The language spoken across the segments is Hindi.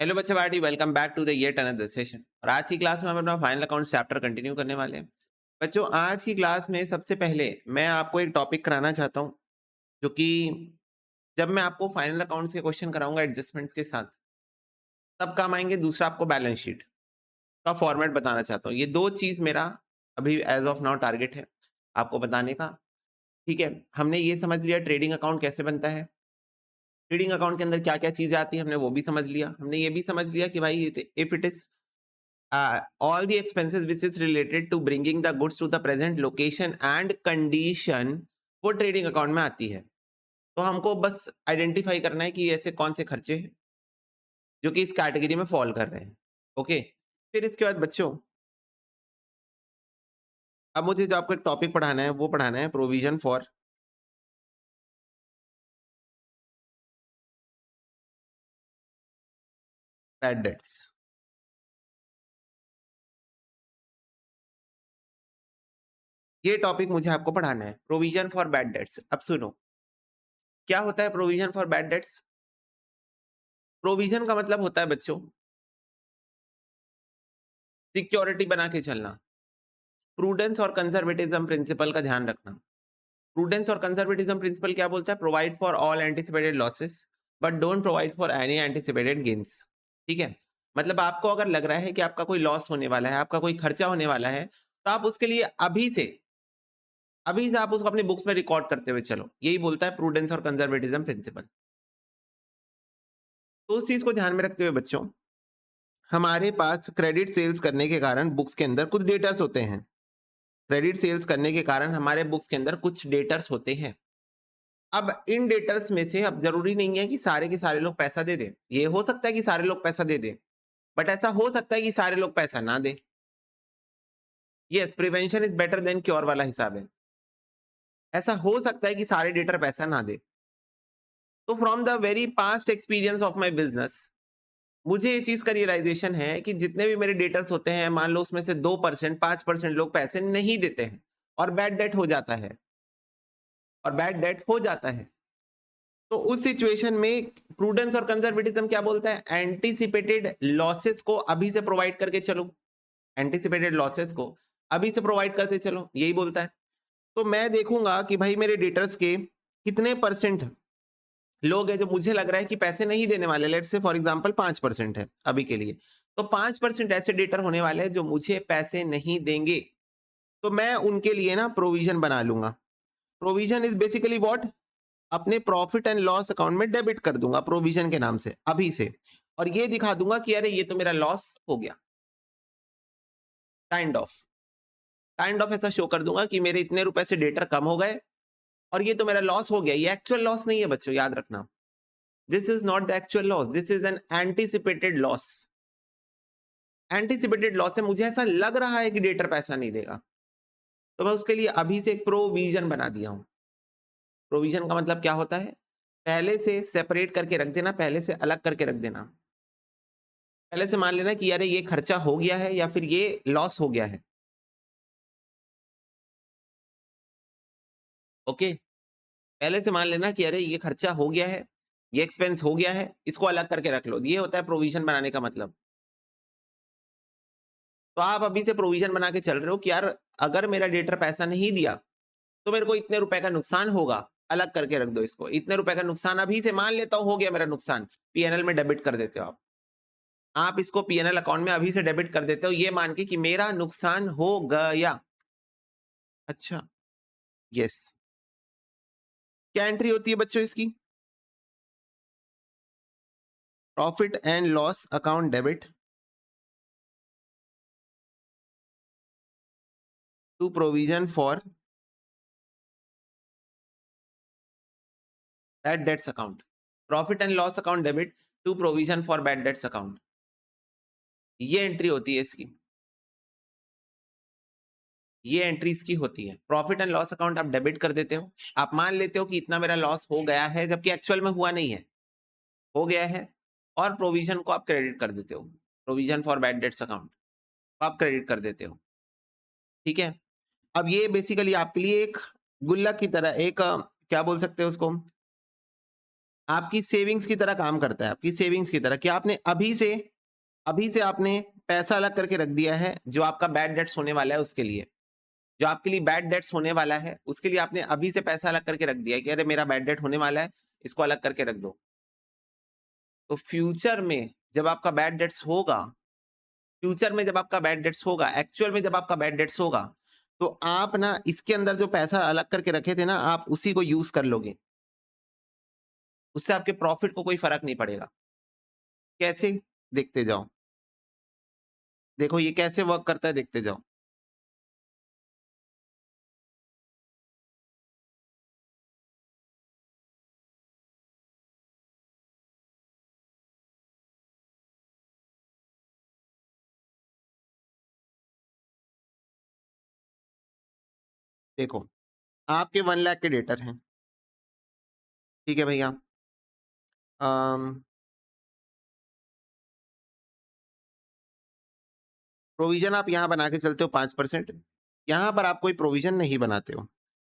हेलो बच्चे party, welcome back to the yet another session. और आज की क्लास में हम अपना फाइनल अकाउंट चैप्टर कंटिन्यू करने वाले हैं। बच्चों, आज की क्लास में सबसे पहले मैं आपको एक टॉपिक कराना चाहता हूँ, जो कि जब मैं आपको फाइनल अकाउंट्स के क्वेश्चन कराऊंगा एडजस्टमेंट्स के साथ, तब काम आएंगे। दूसरा, आपको बैलेंस शीट का फॉर्मेट बताना चाहता हूँ। ये दो चीज मेरा अभी एज ऑफ नाउ टारगेट है आपको बताने का। ठीक है, हमने ये समझ लिया ट्रेडिंग अकाउंट कैसे बनता है, ट्रेडिंग अकाउंट के अंदर क्या क्या चीजें आती है, हमने वो भी समझ लिया। हमने ये भी समझ लिया कि भाई if it is all the expenses which is related to bringing the goods to the present location and condition वो ट्रेडिंग अकाउंट में आती है। तो हमको बस आइडेंटिफाई करना है कि ऐसे कौन से खर्चे हैं जो कि इस कैटेगरी में फॉल कर रहे हैं। ओके, फिर इसके बाद बच्चों, अब मुझे जो आपको एक टॉपिक पढ़ाना है वो पढ़ाना है प्रोविजन फॉर बैड डेट्स। ये टॉपिक मुझे आपको पढ़ाना है, प्रोविजन फॉर बैड डेट्स। अब सुनो, क्या होता है provision for bad dates? Provision का मतलब होता है बच्चों सिक्योरिटी बना के चलना, प्रूडेंस और कंजर्वेटिज्म प्रिंसिपल का ध्यान रखना। प्रूडेंस और कंजर्वेटिज्म प्रिंसिपल क्या बोलता है? Provide for all anticipated losses but don't provide for any anticipated gains. ठीक है, मतलब आपको अगर लग रहा है कि आपका कोई लॉस होने वाला है, आपका कोई खर्चा होने वाला है, तो आप उसके लिए अभी से आप उसको अपनी बुक्स में रिकॉर्ड करते हुए चलो। यही बोलता है प्रूडेंस और कंजर्वेटिज्म प्रिंसिपल। तो उस चीज को ध्यान में रखते हुए बच्चों, हमारे पास क्रेडिट सेल्स करने के कारण बुक्स के अंदर कुछ डेटर्स होते हैं। क्रेडिट सेल्स करने के कारण हमारे बुक्स के अंदर कुछ डेटर्स होते हैं। अब इन डेटर्स में से अब जरूरी नहीं है कि सारे के सारे लोग पैसा दे दें। ये हो सकता है कि सारे लोग पैसा दे दें, बट ऐसा हो सकता है कि सारे लोग पैसा ना दें। Yes, prevention is better than cure वाला हिसाब है। ऐसा हो सकता है कि सारे डेटर पैसा ना दे। तो from the very past experience of my business, मुझे ये चीज का रियलाइजेशन है कि जितने भी मेरे डेटर्स होते हैं, मान लो उसमें से 2% 5% लोग पैसे नहीं देते हैं और बैड डेट हो जाता है, और बैड डेट हो जाता है। तो उस सिचुएशन में प्रूडेंस और कंजर्वेटिज्म क्या बोलता है? एंटीसिपेटेड लॉसेस को अभी से प्रोवाइड करके चलो, एंटीसिपेटेड लॉसेस को अभी से प्रोवाइड करते चलो, यही बोलता है। तो मैं देखूंगा कि भाई मेरे डेटर्स के कितने परसेंट लोग हैं जो मुझे लग रहा है कि पैसे नहीं देने वाले। लेट्स से फॉर एग्जांपल 5% है अभी के लिए, तो 5% ऐसे डेटर होने वाले हैं जो मुझे पैसे नहीं देंगे। तो मैं उनके लिए ना प्रोविजन बना लूंगा। Provision is basically what? अपने प्रॉफिट एंड लॉस अकाउंट में डेबिट कर दूंगा प्रोविजन के नाम से अभी से, और ये दिखा दूंगा कि अरे ये तो मेरा लॉस हो गया। काइंड ऑफ ऐसा शो कर दूंगा कि मेरे इतने रुपए से डेटर कम हो गए और ये तो मेरा लॉस हो गया। ये एक्चुअल लॉस नहीं है बच्चों, याद रखना। This is not the actual loss, this is an anticipated loss. Anticipated loss है, मुझे ऐसा लग रहा है कि डेटर पैसा नहीं देगा, तो मैं उसके लिए अभी से एक प्रोविजन बना दिया हूं। प्रोविजन का मतलब क्या होता है? पहले से सेपरेट करके रख देना, पहले से अलग करके रख देना। पहले से मान लेना कि अरे ये खर्चा हो गया है या फिर ये लॉस हो गया है। ओके, पहले से मान लेना कि अरे ये खर्चा हो गया है, ये एक्सपेंस हो गया है, इसको अलग करके रख लो। ये होता है प्रोविजन बनाने का मतलब। तो आप अभी से प्रोविजन बना के चल रहे हो कि यार अगर मेरा डेटर पैसा नहीं दिया तो मेरे को इतने रुपए का नुकसान होगा, अलग करके रख दो इसको। इतने रुपए का नुकसान अभी से मान लेता हूं हो गया मेरा नुकसान, पीएनएल में डेबिट कर देते हो आप इसको पीएनएल अकाउंट में अभी से डेबिट कर देते हो, ये मान के कि मेरा नुकसान हो गया। अच्छा, यस। क्या एंट्री होती है बच्चों इसकी? Profit and loss account debit to provision for bad debts account. Profit and loss account debit to provision for bad debts account, ये एंट्री होती है इसकी। ये एंट्री इसकी होती है। प्रॉफिट एंड लॉस अकाउंट आप डेबिट कर देते हो, आप मान लेते हो कि इतना मेरा लॉस हो गया है, जबकि एक्चुअल में हुआ नहीं है, हो गया है। और प्रोविजन को आप क्रेडिट कर देते हो, provision for bad debts account आप क्रेडिट कर देते हो। ठीक है, अब ये बेसिकली आपके लिए एक गुल्लक की तरह, एक क्या बोल सकते हो उसको, आपकी सेविंग्स की तरह काम करता है, आपकी सेविंग्स की तरह कि आपने अभी से आपने पैसा अलग करके रख दिया है जो आपका बैड डेट्स होने वाला है उसके लिए। जो आपके लिए बैड डेट्स होने वाला है उसके लिए आपने अभी से पैसा अलग करके रख दिया है कि अरे मेरा बैड डेट होने वाला है, इसको अलग करके रख दो। तो फ्यूचर में जब आपका बैड डेट्स होगा, एक्चुअल में जब आपका बैड डेट्स होगा, तो आप ना इसके अंदर जो पैसा अलग करके रखे थे ना, आप उसी को यूज़ कर लोगे। उससे आपके प्रॉफिट को कोई फ़र्क नहीं पड़ेगा। कैसे? देखते जाओ। देखो ये कैसे वर्क करता है, देखते जाओ। देखो, आपके 1 लाख के डेटर हैं, ठीक है भैया? अम, प्रोविज़न आप यहाँ बना के चलते हो 5%, यहाँ पर आप कोई प्रोविज़न नहीं बनाते हो।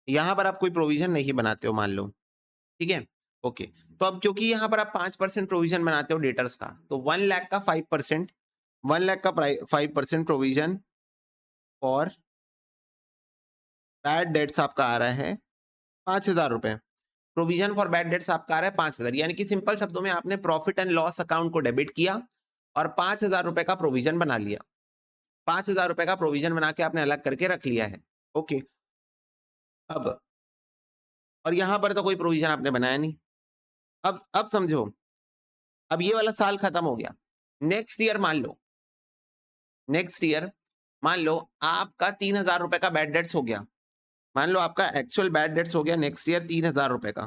यहाँ पर आप कोई प्रोविज़न नहीं बनाते हो मान लो, ठीक है? ओके, तो अब क्योंकि यहाँ पर आप 5% प्रोविज़न बनाते हो डेटर्स का, तो 1 लाख का 5%, 1 लाख का प्राइ 5% प्रोविज़न फॉर बैड डेट्स आपका आ रहा है ₹5000। प्रोविज़न फॉर बैड डेट्स आपका आ रहा है 5000, यानी कि सिंपल शब्दों में आपने प्रॉफिट एंड लॉस अकाउंट को डेबिट किया और ₹5000 का प्रोविज़न बना लिया। ₹5000 का प्रोविज़न बना के आपने अलग करके रख लिया है। ओके, अब और यहाँ पर तो कोई प्रोविज़न आपने बनाया नहीं। अब समझो, अब ये वाला साल खत्म हो गया। नेक्स्ट ईयर मान लो आपका ₹3000 का बैड डेट्स हो गया। मान लो आपका एक्चुअल बैड डेट्स हो गया नेक्स्ट ईयर ₹3000 का।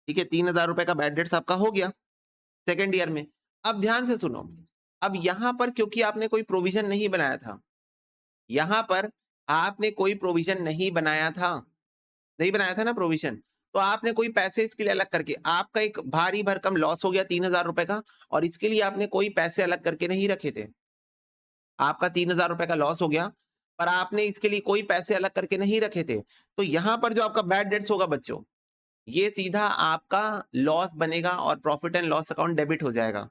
ठीक है, ₹3000 का बैड डेट्स आपका हो गया सेकंड ईयर में। अब ध्यान से सुनो, अब यहाँ पर क्योंकि आपने कोई प्रोविज़न नहीं बनाया था, यहाँ पर आपने कोई प्रोविज़न नहीं बनाया था ना प्रोविज़न, तो आपने कोई पैसे इसके लिए अलग करके आपका एक भारी भरकम लॉस हो गया ₹3000 का और इसके लिए आपने कोई पैसे अलग करके नहीं रखे थे। आपका ₹3000 का लॉस हो गया, पर आपने इसके लिए कोई पैसे अलग करके नहीं रखे थे। तो यहाँ पर जो आपका बैड डेट्स होगा बच्चों, ये सीधा आपका लॉस बनेगा और profit and loss account debit हो जाएगा।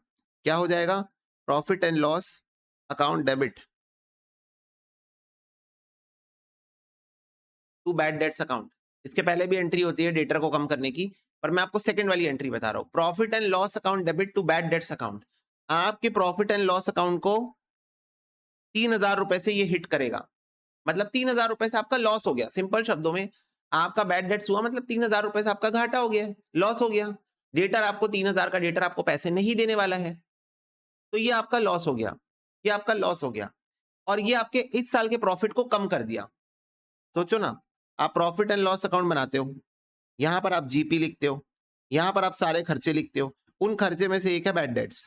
क्या हो जाएगा? Profit and loss account debit to bad debts account. इसके पहले भी एंट्री होती है डेटर को कम करने की, पर मैं आपको सेकंड वाली एंट्री बता रहा हूँ। Profit and loss account debit to bad debts account. आपके प्रॉफिट एंड लॉस अकाउंट को ₹3000 से ये हिट करेगा। मतलब ₹3000 से आपका लॉस हो गया। सिंपल शब्दों में आपका बैड डेट्स हुआ मतलब ₹3000 से आपका घाटा हो गया है, लॉस हो गया। डेटर आपको 3000 का डेटर आपको पैसे नहीं देने वाला है। तो ये आपका लॉस हो गया। ये आपका लॉस हो गया और ये आपके इस साल के प्रॉफिट को कम कर दिया। सोचो ना, आप प्रॉफिट एंड लॉस अकाउंट बनाते हो, यहाँ पर आप जीपी लिखते हो, यहाँ पर आप सारे खर्चे लिखते हो। उन खर्चे में से एक है बैड डेट्स।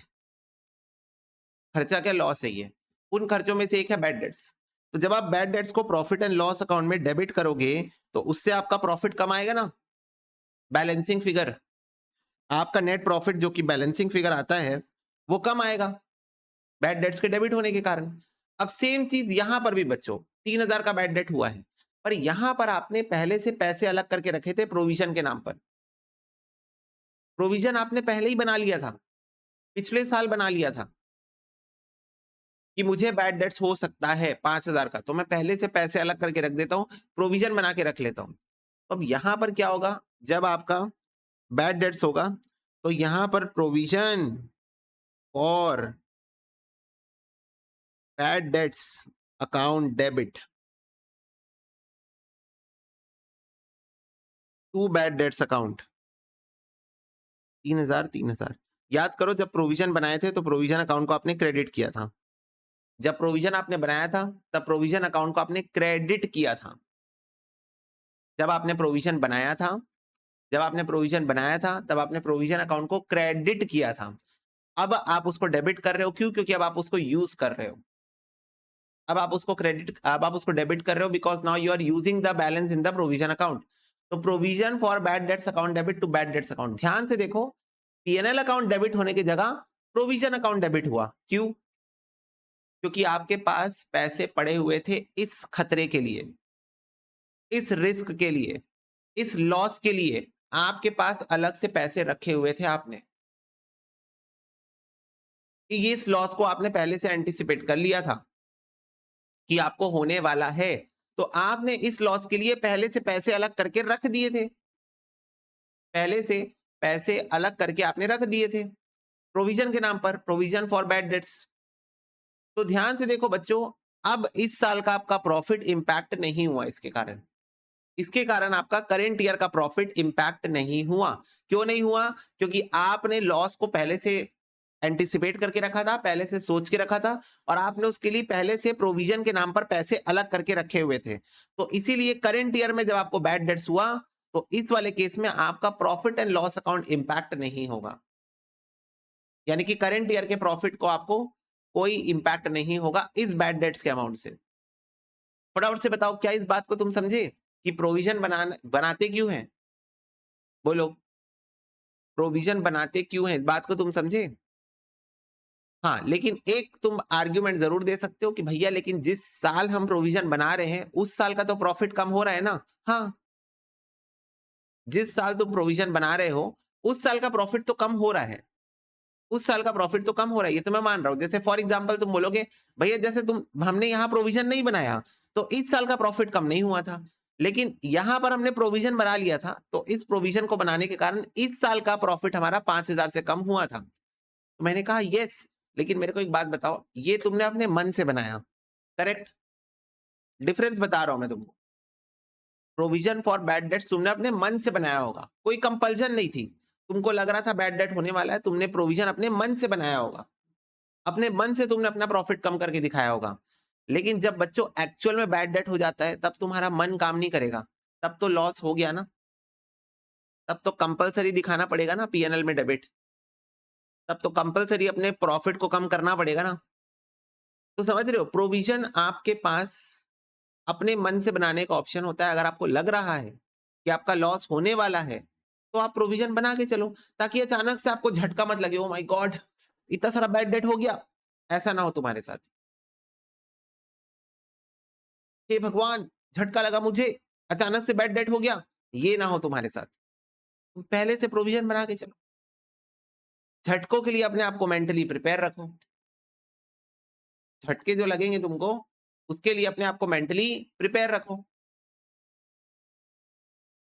खर्चा क्या? लॉस है ये। उन खर्चों में से एक है बैड डेट्स। तो जब आप बैड डेट्स को प्रॉफिट एंड लॉस अकाउंट में डेबिट करोगे, तो उससे आपका प्रॉफिट कम आएगा ना? बैलेंसिंग फिगर, आपका नेट प्रॉफिट जो कि बैलेंसिंग फिगर आता है, वो कम आएगा, बैड डेट्स के डेबिट होने के कारण। अब सेम चीज़ यहाँ पर भी बच्चों, 3000 का बैड डेट हुआ है, पर यहाँ पर आपने पहले से पैसे अलग करके रखे थे प्रोविज़न के नाम पर। प्रोविज़न आपने पहले ही बना लिया था, पिछले साल बना लिया था। कि मुझे बैड डेट्स हो सकता है 5000 का, तो मैं पहले से पैसे अलग करके रख देता हूँ, प्रोविज़न बना के रख लेता हूँ। तो अब यहाँ पर क्या होगा, जब आपका बैड डेट्स होगा, तो यहाँ पर provision for bad debts account debit to bad debts account 3000 याद करो जब प्रोविज़न बनाए थे, तो प्रोविज़न अकाउंट को आपने क्रेडिट किया था। जब प्रोविज़न आपने बनाया था, तब प्रोविज़न अकाउंट को आपने क्रेडिट किया था। जब आपने प्रोविज़न बनाया था तब आपने प्रोविज़न अकाउंट को क्रेडिट किया था। अब आप उसको डेबिट कर रहे हो, क्यों? क्योंकि अब आप उसको यूज़ कर रहे हो। अब आप उसको डेबिट कर रहे हो because now you are using the balance in the provision account. तो provision for bad debts account debit to bad debts account. ध्यान से देखो, पी&एल अकाउंट डेबिट होने की जगह प्रोविज़न अकाउंट डेबिट हुआ। क्यों? क्योंकि आपके पास पैसे पड़े हुए थे इस खतरे के लिए। इस रिस्क के लिए, इस लॉस के लिए आपके पास अलग से पैसे रखे हुए थे आपने। ये इस लॉस को आपने पहले से एंटिसिपेट कर लिया था कि आपको होने वाला है, तो आपने इस लॉस के लिए पहले से पैसे अलग करके रख दिए थे। पहले से पैसे अलग करके आपने रख दिए थे, प्रोविजन के नाम पर, प्रोविजन फॉर बैड डेट्स। तो ध्यान से देखो बच्चों, अब इस साल का आपका प्रॉफिट इंपैक्ट नहीं हुआ इसके कारण। इसके कारण आपका करंट ईयर का प्रॉफिट इंपैक्ट नहीं हुआ। क्यों नहीं हुआ? क्योंकि आपने लॉस को पहले से एंटिसिपेट करके रखा था, पहले से सोच के रखा था और आपने उसके लिए पहले से प्रोविजन के नाम पर पैसे अलग करके रखे हुए थे। तो इसीलिए करंट ईयर में जब आपको बैड डेट्स हुआ, तो इस वाले केस में आपका profit and loss account impact नहीं होगा। यानी कि करंट ईयर के प्रॉफिट को आपको कोई इंपैक्ट नहीं होगा इस बैड डेट्स के अमाउंट से। फटाफट से बताओ, क्या इस बात को तुम समझे कि प्रोविजन बनाते क्यों हैं? बोलो, प्रोविजन बनाते क्यों हैं? इस बात को तुम समझे? हाँ, लेकिन एक तुम आर्ग्यूमेंट जरूर दे सकते हो कि भैया लेकिन जिस साल हम प्रोविजन बना रहे हैं उस साल का तो प्रॉफिट कम हो रहा है ना। हाँ, जिस साल तुम प्रोविजन बना रहे हो उस साल का प्रॉफिट तो कम हो रहा है, उस साल का प्रॉफिट तो कम हो रहा है, ये तो मैं मान रहा हूं। जैसे फॉर एग्जांपल तुम बोलोगे भैया जैसे तुम हमने यहाँ प्रोविजन नहीं बनाया तो इस साल का प्रॉफिट कम नहीं हुआ था, लेकिन यहां पर हमने प्रोविजन बना लिया था तो इस प्रोविजन को बनाने के कारण इस साल का प्रॉफिट हमारा 5,000 से कम हुआ था। तो मैंने कहा यस, लेकिन मेरे को एक बात बताओ, ये तुमने अपने मन से बनाया, करेक्ट? डिफरेंस बता रहा हूं मैं तुमको। प्रोविजन फॉर बैड डेट्स तुमने अपने मन से बनाया होगा, कोई कंपल्जन नहीं थी। तुमको लग रहा था बैड डेट होने वाला है, तुमने प्रोविजन अपने मन से बनाया होगा, अपने मन से तुमने अपना प्रॉफिट कम करके दिखाया होगा। लेकिन जब बच्चों एक्चुअल में बैड डेट हो जाता है तब तुम्हारा मन काम नहीं करेगा, तब तो लॉस हो गया ना, तब तो कंपलसरी दिखाना पड़ेगा ना पीएनएल में डेबिट, तब तो कंपलसरी अपने प्रॉफिट को कम करना पड़ेगा ना। तो समझ रहे हो, प्रोविजन आपके पास अपने मन से बनाने का ऑप्शन होता है। अगर आपको लग रहा है कि आपका लॉस होने वाला है तो आप प्रोविजन बना के चलो, ताकि अचानक से आपको झटका मत लगे, ओ माय गॉड इतना सारा बैड डेट हो गया, ऐसा ना हो तुम्हारे साथ। हे भगवान झटका लगा मुझे, अचानक से बैड डेट हो गया, ये ना हो तुम्हारे साथ। तुम पहले से प्रोविजन बना के चलो, झटकों के लिए अपने आप को मेंटली प्रिपेयर रखो। झटके जो लगेंगे तुमको उसके लिए अपने आप को मेंटली प्रिपेयर रखो।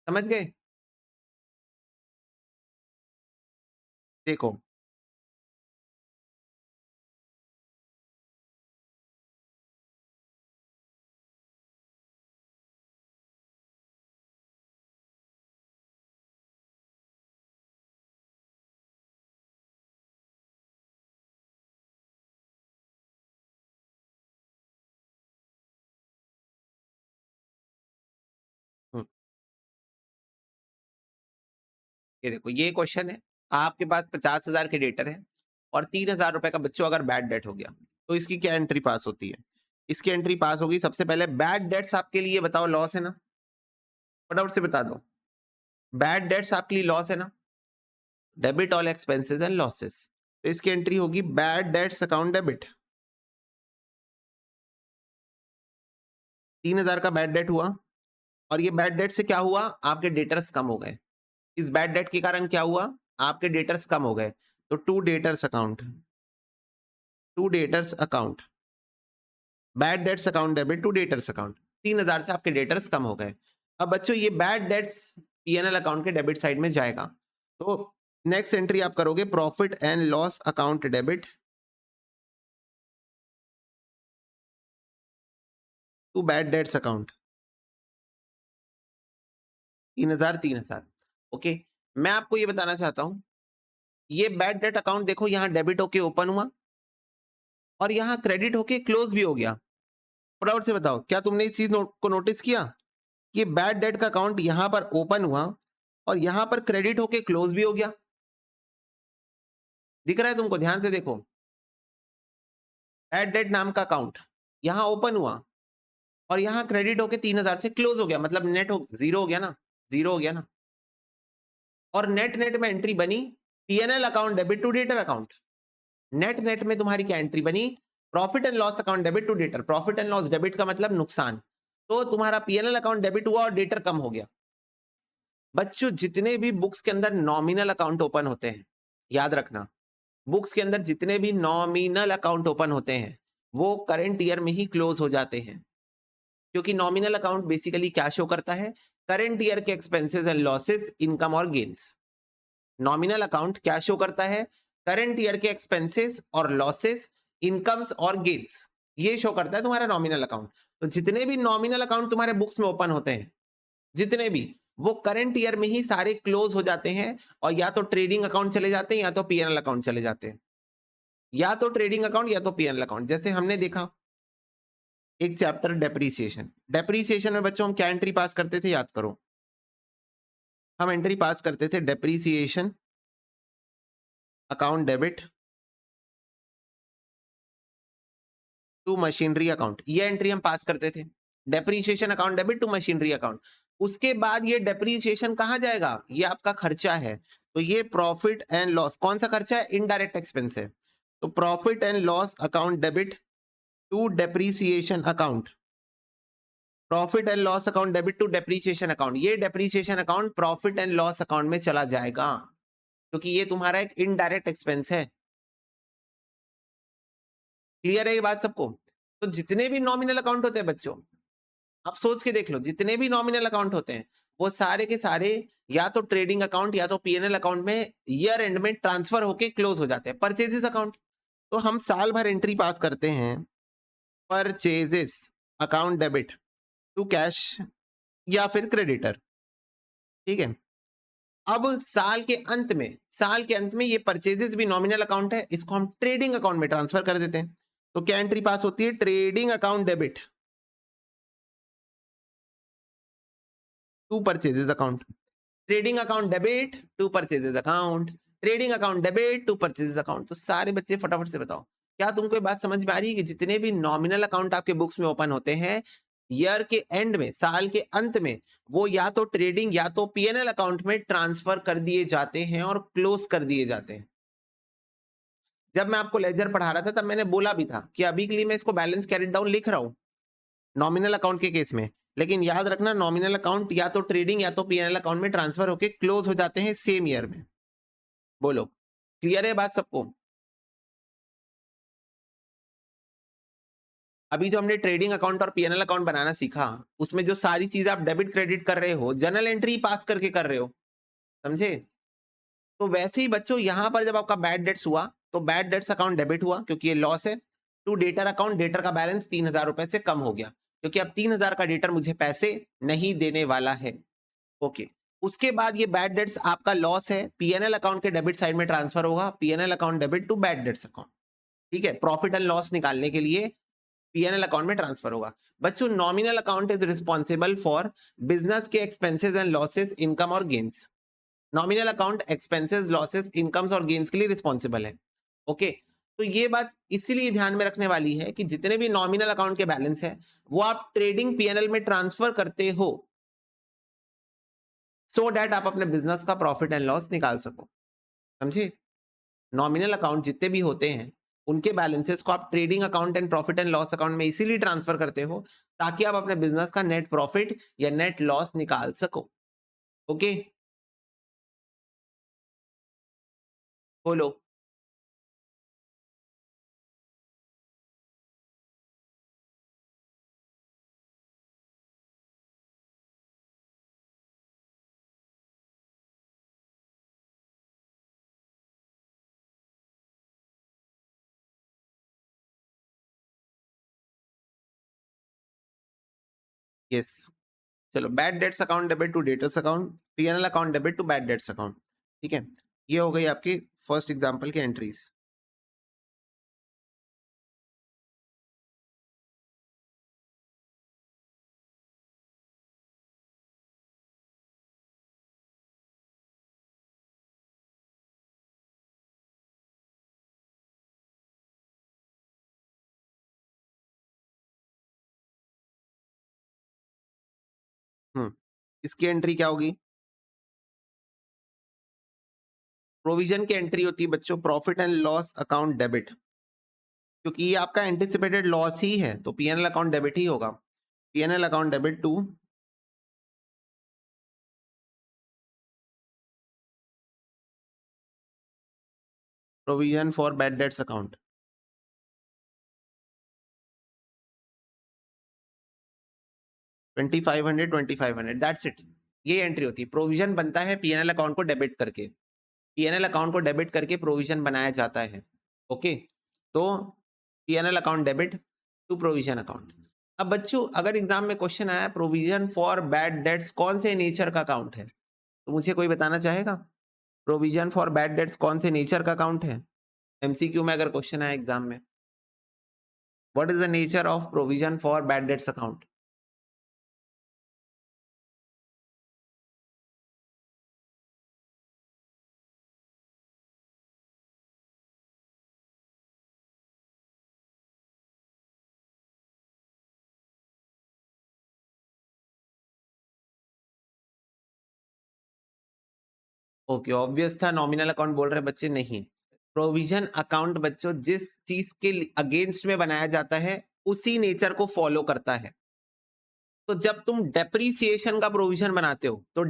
समझ गए? देखो, हम्म, ये देखो ये क्वेश्चन है, आपके पास 50,000 के डेटर है और 3,000 रुपए का बच्चों अगर बैड डेट हो गया तो इसकी क्या एंट्री पास होती है? इसकी एंट्री पास होगी, सबसे पहले बैड डेट्स आपके लिए बताओ लॉस है ना, फटाफट से बता दो। बैड डेट्स आपके लिए लॉस है ना, debit all expenses and losses, तो इसकी एंट्री होगी बैड डेट्स अकाउंट डेबिट। 3,000 का बैड डेट हुआ और ये बैड डेट से क्या हुआ, आपके डेटर्स कम हो गए। इस बैड डेट के कारण क्या हुआ, आपके डेटर्स कम हो गए। तो to debtors account, to debtors account, bad debts account debit to debtors account, 3,000 से आपके डेटर्स कम हो गए। अब बच्चों ये बैड डेट्स पीएनएल अकाउंट के डेबिट साइड में जाएगा। तो नेक्स्ट एंट्री आप करोगे profit and loss account debit to bad debts account, 3,000 3,000। Okay, मैं आपको ये बताना चाहता हूं, ये बैड डेट अकाउंट देखो यहाँ डेबिट होके ओपन हुआ और यहाँ क्रेडिट होके क्लोज भी हो गया। फटाफट से बताओ, क्या तुमने इस चीज को नोटिस किया कि बैड डेट का अकाउंट यहां पर ओपन हुआ और यहां पर क्रेडिट होके क्लोज भी हो गया? दिख रहा है तुमको? ध्यान से देखो, बैड डेट नाम का अकाउंट यहां ओपन हुआ और यहां क्रेडिट होके 3,000 से क्लोज हो गया, मतलब नेट हो जीरो हो गया ना, जीरो हो गया ना। और नेट नेट में एंट्री बनी PNL account debit to debtor account. Net net में तुम्हारी क्या एंट्री बनी, profit and loss account debit to debtor. Profit and loss debit का मतलब नुकसान, तो तुम्हारा पीएनएल अकाउंट डेबिट हुआ और डेटर कम हो गया। बच्चों जितने भी बुक्स के अंदर नॉमिनल अकाउंट ओपन होते हैं, याद रखना, बुक्स के अंदर जितने भी नॉमिनल अकाउंट ओपन होते हैं, वो करंट ईयर में ही क्लोज हो जाते हैं। क्योंकि नॉमिनल अकाउंट बेसिकली क्या शो करता है? करंट ईयर के एक्सपेंसेस एंड लॉसेस, इनकम और गेन्स। नॉमिनल अकाउंट क्या शो करता है? करंट ईयर के एक्सपेंसेस और लॉसेस, इनकम्स और गेन्स, ये शो करता है तुम्हारा नॉमिनल अकाउंट। तो जितने भी नॉमिनल अकाउंट तुम्हारे बुक्स में ओपन होते हैं, जितने भी, वो करंट ईयर में ही सारे क्लोज हो जाते हैं और या तो ट्रेडिंग अकाउंट चले जाते हैं या तो पीएनएल अकाउंट चले जाते हैं। या तो ट्रेडिंग अकाउंट या तो पीएनएल अकाउंट। जैसे हमने देखा एक चैप्टर डेप्रीसिएशन। डेप्रीसिएशन में बच्चों हम क्या एंट्री पास करते थे, याद करो। हम एंट्री पास करते थे depreciation account debit to machinery account, ये एंट्री हम पास करते थे। Depreciation account debit to machinery account. उसके बाद ये डेप्रीसिएशन कहाँ जाएगा? ये आपका खर्चा है, तो ये प्रॉफिट एंड लॉस। कौन सा खर्चा है? इनडायरेक्ट एक्सपेंस है। तो profit and loss account debit to depreciation account, profit and loss account debit to depreciation account. ये depreciation account profit and loss account में चला जाएगा, क्योंकि ये तुम्हारा एक इनडायरेक्ट एक्सपेंस है। क्लियर है ये बात सबको? तो जितने भी नॉमिनल अकाउंट होते हैं बच्चों, आप सोच के देख लो, जितने भी नॉमिनल अकाउंट होते हैं वो सारे के सारे या तो ट्रेडिंग अकाउंट या तो पीएनएल अकाउंट में ईयर एंड में ट्रांसफर होके क्लोज हो जाते हैं। परचेजेस अकाउंट, तो हम साल भर एंट्री पास करते हैं purchases account debit to cash या फिर क्रेडिटर, ठीक है। अब साल के अंत में ये परचेजेस भी नॉमिनल अकाउंट है, इसको हम ट्रेडिंग अकाउंट में ट्रांसफर कर देते हैं। तो क्या एंट्री पास होती है? Trading account debit to purchases account, trading account debit to purchases account, trading account debit to purchases account. तो सारे बच्चे फटाफट से बताओ, क्या तुमको ये बात समझ में आ रही है कि जितने भी नॉमिनल अकाउंट आपके बुक्स में ओपन होते हैं, ईयर के एंड में, साल के अंत में, वो या तो ट्रेडिंग या तो पीएनएल अकाउंट में ट्रांसफर कर दिए जाते हैं और क्लोज कर दिए जाते हैं। जब मैं आपको लेजर पढ़ा रहा था तब मैंने बोला भी था कि अभी के लिए मैं इसको बैलेंस कैरिड डाउन लिख रहा हूं नॉमिनल अकाउंट के केस में, लेकिन याद रखना नॉमिनल अकाउंट या तो ट्रेडिंग या तो पीएनएल अकाउंट में ट्रांसफर होके क्लोज हो जाते हैं सेम ईयर में। बोलो, क्लियर है बात सबको? अभी जो हमने ट्रेडिंग अकाउंट और पीएनएल अकाउंट बनाना सीखा, उसमें जो सारी चीजें आप डेबिट क्रेडिट कर रहे हो, जर्नल एंट्री पास करके कर रहे हो, समझे? तो वैसे ही बच्चों यहां पर जब आपका बैड डेट्स हुआ, तो बैड डेट्स अकाउंट डेबिट हुआ क्योंकि ये लॉस है। टू डेटर अकाउंट, डेटर का बैलेंस 3000 रुपए से कम हो गया क्योंकि अब 3000 का डेटर मुझे पैसे नहीं देने वाला है। ओके, उसके बाद ये बैड डेट्स आपका लॉस है, पीएनएल अकाउंट के डेबिट साइड में ट्रांसफर होगा, PNL account debit to bad debts account, ठीक है। प्रॉफिट एंड लॉस निकालने के लिए पीएनएल अकाउंट में ट्रांसफर होगा। बच्चों nominal account is responsible for business के एक्सपेंसेस एंड लॉसेस, इनकम और gains. Nominal account expenses, losses, incomes और गेन्स के लिए रिस्पॉन्सिबल है। ओके, तो ये बात इसीलिए ध्यान में रखने वाली है कि जितने भी नॉमिनल अकाउंट के बैलेंस है वो आप ट्रेडिंग पीएनएल में ट्रांसफर करते हो, सो डैट आप अपने बिजनेस का प्रॉफिट एंड लॉस निकाल सको, समझे? नॉमिनल अकाउंट जितने भी होते हैं उनके बैलेंसेस को आप trading account and profit and loss account में इसीलिए ट्रांसफर करते हो ताकि आप अपने बिजनेस का नेट प्रॉफिट या नेट लॉस निकाल सको। ओके, बोलो। यस, चलो, bad debts account debit to debtors account, PNL account debit to bad debts account, ठीक है। ये हो गई आपकी फर्स्ट एग्जांपल की एंट्रीज। इसकी एंट्री क्या होगी? प्रोविजन की एंट्री होती है बच्चों profit and loss account debit, क्योंकि ये आपका एंटिसिपेटेड लॉस ही है तो पीएनएल अकाउंट डेबिट ही होगा। P&L account debit to provision for bad debts account. $2500 that's it. ये एंट्री होती है। प्रोविजन बनता है P&L अकाउंट को डेबिट करके। P&L अकाउंट को डेबिट करके प्रोविजन बनाया जाता है। ओके, तो P&L account debit to provision account. अब बच्चों अगर एग्जाम में क्वेश्चन आया प्रोविजन फॉर बैड डेट्स कौन से नेचर का अकाउंट है, तो मुझे कोई बताना चाहेगा प्रोविजन फॉर बैड डेट्स कौन से नेचर का अकाउंट है? एमसीक्यू में अगर क्वेश्चन आया एग्जाम में, what is the nature of provision for bad debts account? Okay, obvious था, नॉमिनल अकाउंट बोल रहे बच्चे नहीं। प्रोविजन अकाउंट बच्चों जिस चीज के अगेंस्ट में बनाया जाता है उसी नेचर को फॉलो करता है। तो जब तुम डेप्रीसिएशन का प्रोविजन बनाते हो तो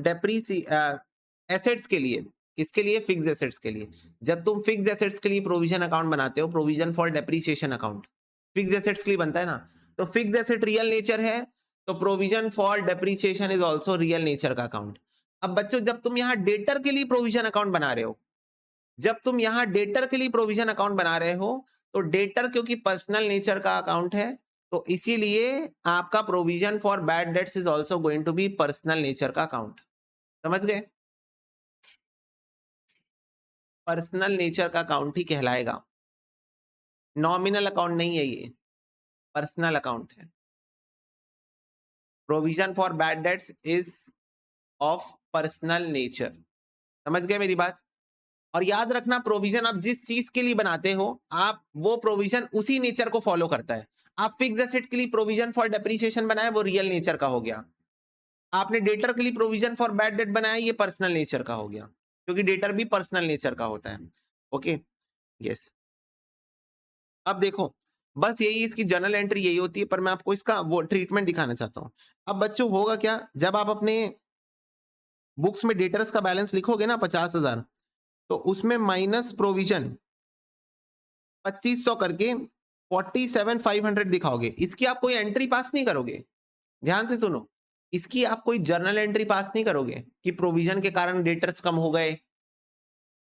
एसेट्स के लिए, किसके लिए? फिक्स्ड एसेट्स के लिए। जब तुम फिक्स्ड एसेट्स के लिए प्रोविजन अकाउंट बनाते हो, provision for depreciation account fixed assets के लिए बनता है ना, तो फिक्स्ड एसेट रियल नेचर है, तो provision for depreciation is also real nature का अकाउंट। अब बच्चों जब तुम यहाँ डेटर के लिए प्रोविजन अकाउंट बना रहे हो, जब तुम यहाँ डेटर के लिए प्रोविजन अकाउंट बना रहे हो, तो डेटर क्योंकि पर्सनल नेचर का अकाउंट है, तो इसीलिए आपका provision for bad debts is also going to be personal nature का अकाउंट। समझ गए? पर्सनल नेचर का अकाउंट ही कहलाएगा, नॉमिनल अकाउंट नहीं है, ये पर्सनल अकाउंट है। Provision for bad debts is of personal nature. समझ गए मेरी बात? और याद रखना प्रोविजन आप जिस चीज के लिए बनाते हो, आप वो प्रोविजन उसी नेचर को फॉलो करता है। आप फिक्स एसेट के लिए प्रोविजन फॉर डेप्रीसिएशन बनाए, वो रियल नेचर का हो गया। आपने डेटर के लिए प्रोविजन फॉर बैड डेट बनाया, ये पर्सनल नेचर का हो गया, क्योंकि डेटर भी पर्सनल नेचर का होता है। Okay, yes. अब देखो, बस यही इसकी जर्नल एंट्री यही होती है, पर मैं आपको इसका वो ट्रीटमेंट दिखाना चाहता हूं। अब बच्चों होगा क्या, जब आप अपने बुक्स में डेटर्स का बैलेंस लिखोगे ना 50,000, तो उसमें माइनस प्रोविजन 2500 करके 47,500 दिखाओगे। इसकी आप कोई एंट्री पास नहीं करोगे, ध्यान से सुनो, इसकी आप कोई जर्नल एंट्री पास नहीं करोगे कि प्रोविजन के कारण डेटर्स कम हो गए।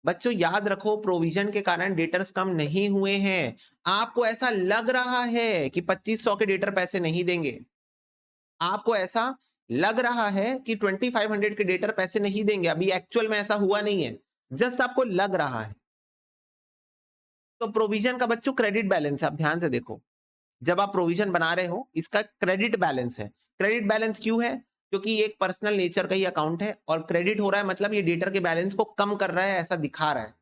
बच्चों याद रखो, प्रोविजन के कारण डेटर्स कम नहीं हुए हैं। आपको ऐसा लग रहा है कि 2500 के डेटर पैसे नहीं देंगे, आपको ऐसा लग रहा है कि 2500 के डेटर पैसे नहीं देंगे, अभी एक्चुअल में ऐसा हुआ नहीं है, जस्ट आपको लग रहा है। तो प्रोविजन का बच्चों क्रेडिट बैलेंस है, आप ध्यान से देखो, जब आप प्रोविजन बना रहे हो इसका क्रेडिट बैलेंस है। क्रेडिट बैलेंस क्यों है? क्योंकि ये एक पर्सनल नेचर का ही अकाउंट है और क्रेडिट हो रहा है, मतलब ये डेटर के बैलेंस को कम कर रहा है, ऐसा दिखा रहा है,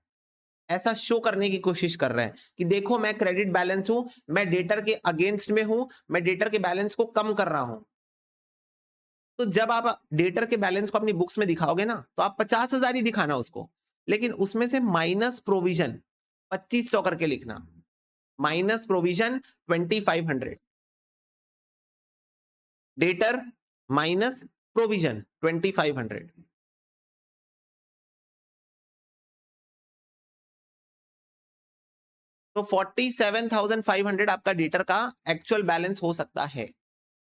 ऐसा शो करने की कोशिश कर रहा है कि देखो मैं क्रेडिट बैलेंस हूं, मैं डेटर के अगेंस्ट में हूं, मैं डेटर के बैलेंस को कम कर रहा हूं। तो जब आप डेटर के बैलेंस को अपनी बुक्स में दिखाओगे ना, तो आप 50,000 ही दिखाना उसको, लेकिन उसमें से माइनस प्रोविजन 2500 करके लिखना, minus provision 2500, debtor minus provision 2500। तो 47,500 आपका डेटर का एक्चुअल बैलेंस हो सकता है,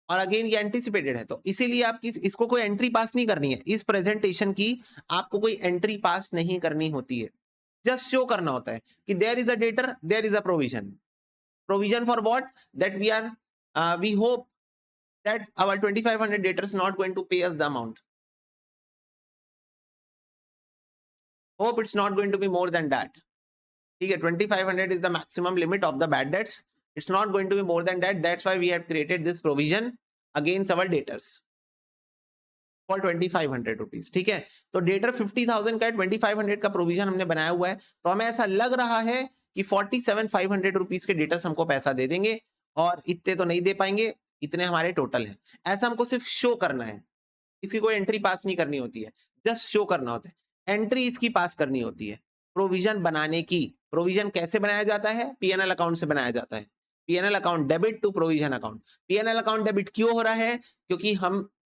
और अगेन ये एंटीसिपेटेड है, तो इसीलिए आप इसको कोई एंट्री पास नहीं करनी है, इस प्रेजेंटेशन की आपको कोई एंट्री पास नहीं करनी होती है, जस्ट शो करना होता है कि there is a debtor, there is a provision. Provision for what? That we hope that our 2500 debtors not going to pay us the amount, hope it's not going to be more than that. ठीक है, 2500 is the maximum limit of the bad debts, it's not going to be more than that, that's why we have created this provision against our debtors for 2500 rupees। ठीक है, तो डेटर 50,000 का है, 2500 का प्रोविजन हमने बनाया हुआ है, तो हमें ऐसा लग रहा है कि 47,500 रुपीज के डेटर्स हमको पैसा दे देंगे, और इतने तो नहीं दे पाएंगे, इतने हमारे टोटल हैं। ऐसा हमको सिर्फ शो करना है, इसकी कोई एंट्री पास नहीं करनी होती है, जस्ट शो करना होता है। एंट्री इसकी पास करनी होती है प्रोविजन बनाने की। प्रोविजन कैसे बनाया जाता है? P&L अकाउंट से बनाया जाता है। PNL account debit to provision account. PNL account debit क्यों हो रहा है? क्योंकि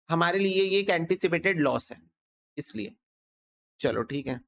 हमारे लिए ये एक एंटिसिपेटेड लॉस है, इसलिए। चलो ठीक है।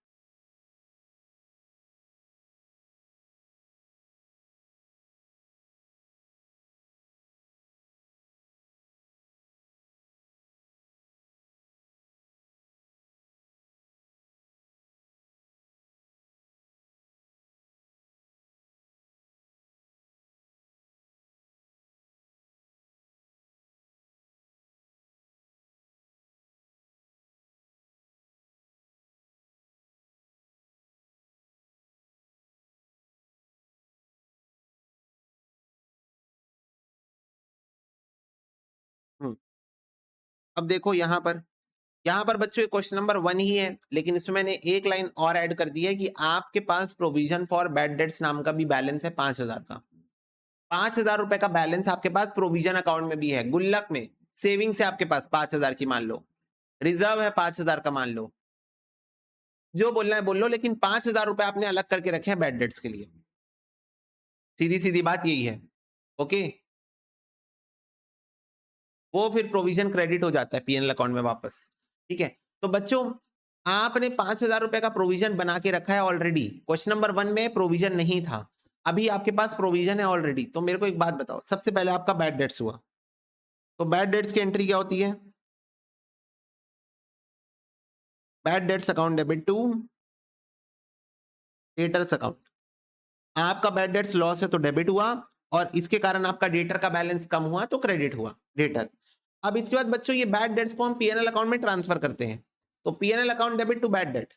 हम्म, अब देखो यहाँ पर बच्चों क्वेश्चन नंबर 1 ही है, लेकिन इसमें मैंने एक लाइन और ऐड कर दी है कि आपके पास प्रोविजन फॉर बैड डेट्स नाम का भी बैलेंस है 5,000 का। 5,000 रुपए का बैलेंस आपके पास प्रोविजन अकाउंट में भी है, गुल्लक में, सेविंग से आपके पास 5,000 की मान लो, रिजर्व है 5,000 का मान लो, जो बोलना है बोल लो, लेकिन 5,000 रुपए आपने अलग करके रखे हैं बैड डेट्स के लिए। सीधी सीधी बात यही है। ओके, वो फिर प्रोविजन क्रेडिट हो जाता है पीएनएल अकाउंट में वापस। ठीक है, तो बच्चों आपने 5,000 रुपए का प्रोविजन बना के रखा है ऑलरेडी। क्वेश्चन नंबर 1 में प्रोविजन नहीं था, अभी आपके पास प्रोविजन है ऑलरेडी। तो मेरे को एक बात बताओ, सबसे पहले आपका बैड डेट्स हुआ, तो बैड डेट्स की एंट्री क्या होती है? Bad debts account debit to debtors account. आपका बैड डेट्स लॉस है तो डेबिट हुआ, और इसके कारण आपका डेटर का बैलेंस कम हुआ तो क्रेडिट हुआ, डेटर। अब इसके बाद बच्चों ये बैड डेट्स को हम पीएनएल अकाउंट में ट्रांसफर करते हैं, तो PNL account debit to bad debt,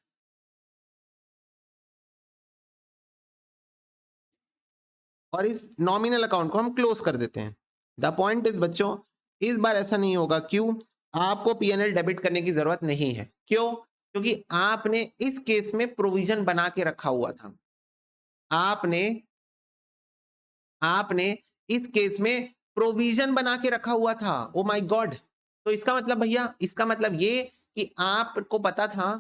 और इस नॉमिनल अकाउंट को हम क्लोज कर देते हैं। द पॉइंट इज बच्चों, इस बार ऐसा नहीं होगा। क्यों? आपको पीएनएल डेबिट करने की जरूरत नहीं है। क्यों? क्योंकि आपने इस केस में प्रोविजन बना के रखा हुआ था। आपने आपने इस केस में प्रोविजन बना के रखा हुआ था। Oh my God! तो इसका मतलब भैया, इसका मतलब ये कि आपको पता था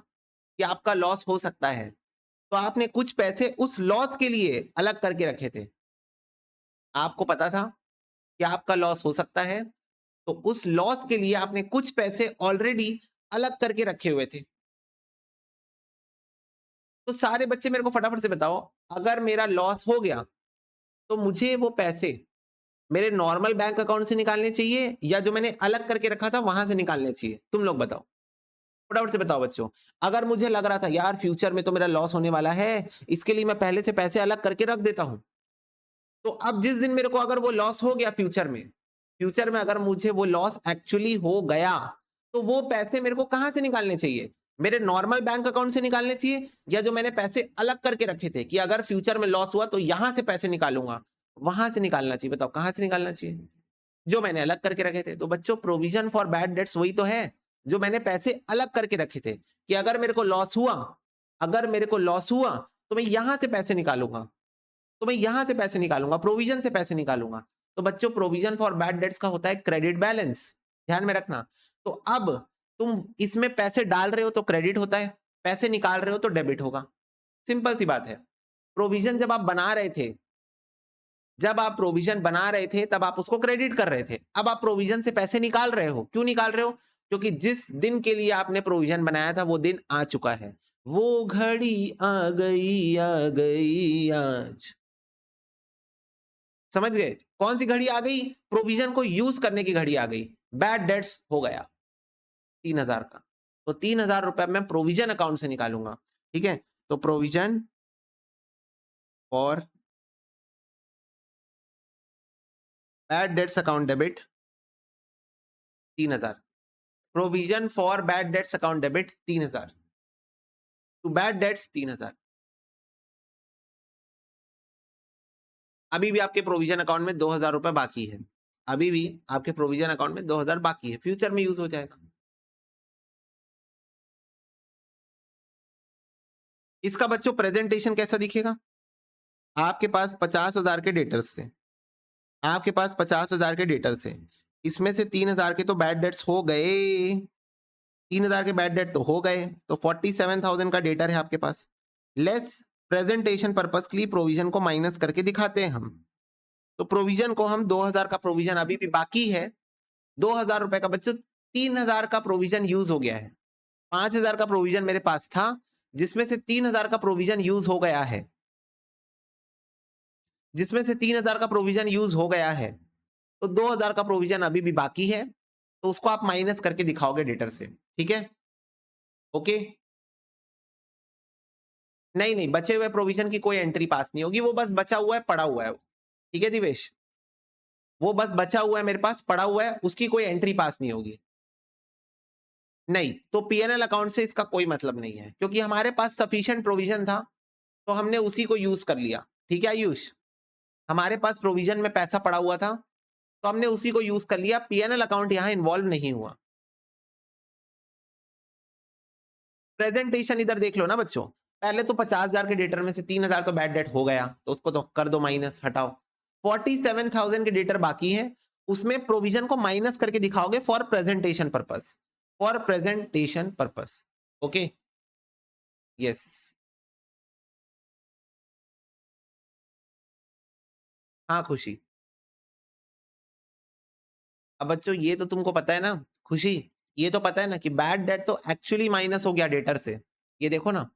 कि आपका लॉस हो सकता है, तो आपने कुछ पैसे उस लॉस के लिए अलग करके रखे थे। आपको पता था कि आपका लॉस हो सकता है, तो उस लॉस के लिए आपने कुछ पैसे ऑलरेडी अलग करके रखे हुए थे। तो सारे बच्चे मेरे को फटाफट से बताओ, अगर मेरा लॉस हो गया, तो मुझे वो पैसे मेरे नॉर्मल बैंक अकाउंट से निकालने चाहिए या जो मैंने अलग करके रखा था वहां से निकालने चाहिए? तुम लोग बताओ, फटाफट से बताओ बच्चों। अगर मुझे लग रहा था यार फ्यूचर में तो मेरा लॉस होने वाला है, इसके लिए मैं पहले से पैसे अलग करके रख देता हूं, तो अब जिस दिन मेरे को अगर वो लॉस हो गया फ्यूचर में अगर मुझे वो लॉस एक्चुअली हो गया, तो वो पैसे मेरे को कहां से निकालने चाहिए? मेरे नॉर्मल बैंक अकाउंट से निकालने चाहिए, या जो मैंने पैसे अलग करके रखे थे कि अगर फ्यूचर में लॉस हुआ तो यहां से पैसे निकालूंगा, वहां से निकालना चाहिए? बताओ कहां से निकालना चाहिए? जो मैंने अलग करके रखे थे। तो बच्चों प्रोविजन फॉर बैड डेट्स वही तो है, जो मैंने पैसे अलग करके रखे थे कि अगर मेरे को लॉस हुआ, अगर मेरे को लॉस हुआ तो मैं यहां से पैसे निकालूंगा, तो मैं यहां से पैसे निकालूंगा, प्रोविजन से पैसे निकालूंगा। तो बच्चों प्रोविजन फॉर बैड डेट्स का होता है क्रेडिट बैलेंस, ध्यान में रखना। तो अब तुम इसमें पैसे डाल रहे हो तो क्रेडिट होता है, पैसे निकाल रहे हो तो डेबिट होगा। सिंपल सी बात है। प्रोविजन जब आप प्रोविजन बना रहे थे तब आप उसको क्रेडिट कर रहे थे, अब आप प्रोविजन से पैसे निकाल रहे हो। क्यों निकाल रहे हो? क्योंकि जिस दिन के लिए आपने प्रोविजन बनाया था वो दिन आ चुका है, वो घड़ी आ गई आज। समझ गए? कौन सी घड़ी आ गई? प्रोविजन को यूज करने की घड़ी आ गई। बैड डेट्स हो गया 3,000 का, तो 3,000 रुपए मैं प्रोविजन अकाउंट से निकालूंगा। ठीक है, तो provision for bad debts account debit 3,000, provision for bad debts account debit 3,000 to bad debts 3,000। अभी भी आपके प्रोविजन अकाउंट में 2,000 रुपए बाकी है, अभी भी आपके प्रोविजन अकाउंट में 2,000 बाकी है, फ्यूचर में यूज हो जाएगा। इसका बच्चों प्रेजेंटेशन कैसा दिखेगा? आपके पास 50,000 के डेटर्स थे, आपके पास 50,000 के डेटर्स थे, इसमें से 3,000 के तो बैड डेट्स हो गए, 3,000 के बैड डेट तो हो गए, तो 47,000 का डेटर है आपके पास। लेट्स प्रेजेंटेशन पर्पस के लिए प्रोविजन को माइनस करके दिखाते हैं हम। तो प्रोविजन को हम 2000 का प्रोविजन अभी भी बाकी है, 2000 रुपए का बच्चों 3000 का प्रोविजन यूज हो गया है। 5000 का प्रोविजन मेरे पास था जिसमें से 3000 का प्रोविजन यूज हो गया है, जिसमें से 3000 का प्रोविजन यूज हो गया है। तो 2000 का प्रोविजन अभी भी बाकी है, तो उसको आप माइनस करके दिखाओगे डेटर से, ठीक है? ओके? नहीं नहीं, बचे हुए प्रोविजन की कोई एंट्री पास नहीं होगी, वो बस बचा हुआ है, पड़ा हुआ है। ठीक है दिवेश, वो बस बचा हुआ है मेरे पास, पड़ा हुआ है, उसकी कोई एंट्री पास नहीं होगी। नहीं, तो पीएनएल अकाउंट से इसका कोई मतलब नहीं है, क्योंकि हमारे पास सफिशिएंट प्रोविजन था, तो हमने उसी को यूज कर लिया। ठीक है आयुष, हमारे पास प्रोविजन में पैसा पड़ा हुआ था, तो हमने उसी को यूज कर लिया, पीएनएल अकाउंट यहां इन्वॉल्व नहीं हुआ। प्रेजेंटेशन इधर देख लो ना बच्चों, पहले तो 50,000 के डेटर में से 3,000 तो बैड डेट हो गया, तो उसको तो कर दो माइनस, हटाओ। 47,000 के डेटर बाकी है, उसमें प्रोविजन को माइनस करके दिखाओगे for presentation purpose, for presentation purpose. Okay, yes. हाँ खुशी, अब बच्चों ये तो तुमको पता है ना खुशी, ये तो पता है ना कि बैड डेट तो एक्चुअली माइनस हो गया डेटर से। ये देखो ना,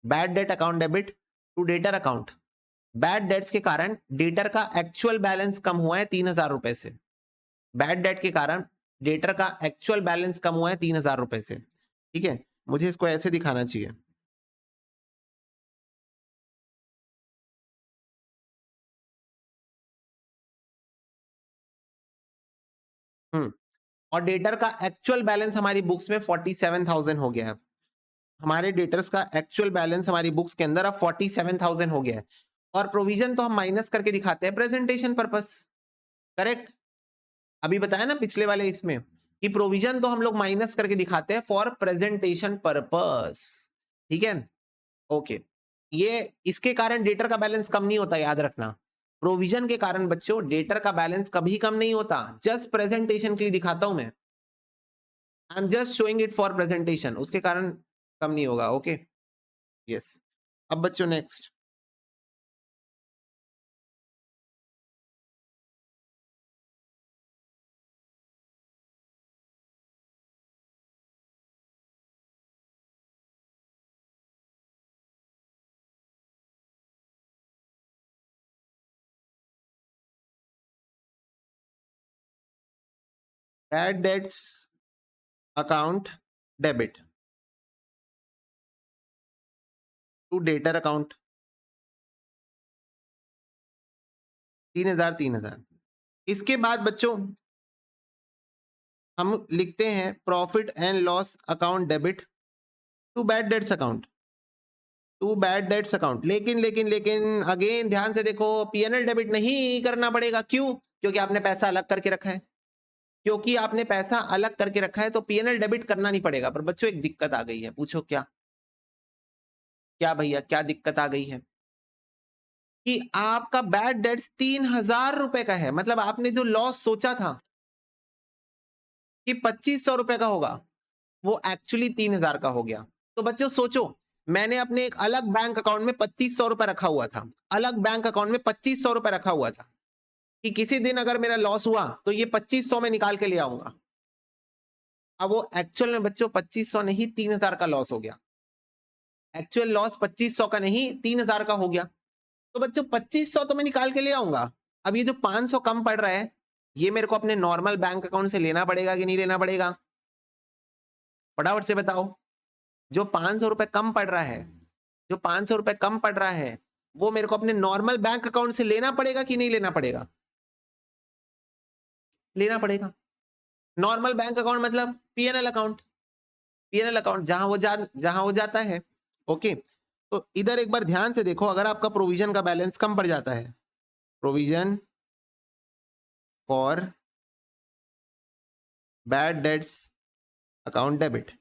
bad debt account debit to debtor account, bad debts के कारण डेटर का एक्चुअल बैलेंस कम हुआ है 3,000 रुपए से। बैड डेट के कारण डेटर का एक्चुअल बैलेंस कम हुआ है 3,000 रुपए से। ठीक है, मुझे इसको ऐसे दिखाना चाहिए। और डेटर का एक्चुअल बैलेंस हमारी बुक्स में 47,000 हो गया है। हमारे डेटर्स का एक्चुअल बैलेंस हमारी बुक्स के अंदर अब 47,000 हो गया है, और प्रोविजन तो हम माइनस करके दिखाते हैं प्रेजेंटेशन पर्पस। करेक्ट, अभी बताया ना पिछले वाले इसमें कि प्रोविजन तो हम लोग माइनस करके दिखाते हैं फॉर प्रेजेंटेशन पर्पस। ठीक है, ओके। ये इसके कारण डेटर का बैलेंस कम नहीं होता, याद रखना। प्रोविजन के कारण बच्चों डेटर का बैलेंस कभी कम नहीं होता, जस्ट प्रेजेंटेशन के लिए दिखाता हूं मैं, I am just showing it for presentation, उसके कारण कम नहीं होगा। Okay, yes. अब बच्चों next, bad debts account debit to debtor account, 3,000 3,000। इसके बाद बच्चों हम लिखते हैं profit and loss account debit to bad debts account, to bad debts account. लेकिन लेकिन लेकिन अगेन ध्यान से देखो, पीएनएल डेबिट नहीं करना पड़ेगा। क्यों? क्योंकि आपने पैसा अलग करके रखा है, क्योंकि आपने पैसा अलग करके रखा है, तो पीएनएल डेबिट करना नहीं पड़ेगा। पर बच्चों एक दिक्कत आ गई है, पूछो क्या? क्या भैया, क्या दिक्कत आ गई है? कि आपका बैड डेट्स 3,000 रुपए का है, मतलब आपने जो लॉस सोचा था कि 2,500 रुपए का होगा, वो एक्चुअली 3,000 का हो गया। तो बच्चों सोचो, मैंने अपने एक अलग बैंक अकाउंट में 2,500 रुपए रखा हुआ था, अलग बैंक अकाउंट में 2,500 रुपए रखा हुआ था कि किसी दिन अगर मेरा लॉस हुआ तो ये 2,500 में निकाल के ले आऊंगा। अब वो एक्चुअल में बच्चों 2,500 नहीं 3,000 का लॉस हो गया। एक्चुअल लॉस 2,500 का नहीं 3,000 का हो गया। तो बच्चों 2,500 तो मैं निकाल के ले आऊंगा। अब ये जो 500 कम पड़ रहा है, ये मेरे को अपने नॉर्मल बैंक अकाउंट से लेना पड़ेगा कि नहीं लेना पड़ेगा? फटाफट से बताओ। जो 500 रुपए कम पड़ रहा है, जो 500 रुपए कम पड़ रहा है, वो मेरे को अपने नॉर्मल बैंक अकाउंट से लेना पड़ेगा कि नहीं लेना पड़ेगा? लेना पड़ेगा। नॉर्मल बैंक अकाउंट मतलब पीएनएल अकाउंट, पीएनएल अकाउंट जहां वो जाता है। ओके, तो इधर एक बार ध्यान से देखो, अगर आपका प्रोविजन का बैलेंस कम पड़ जाता है, provision for bad debts account debit,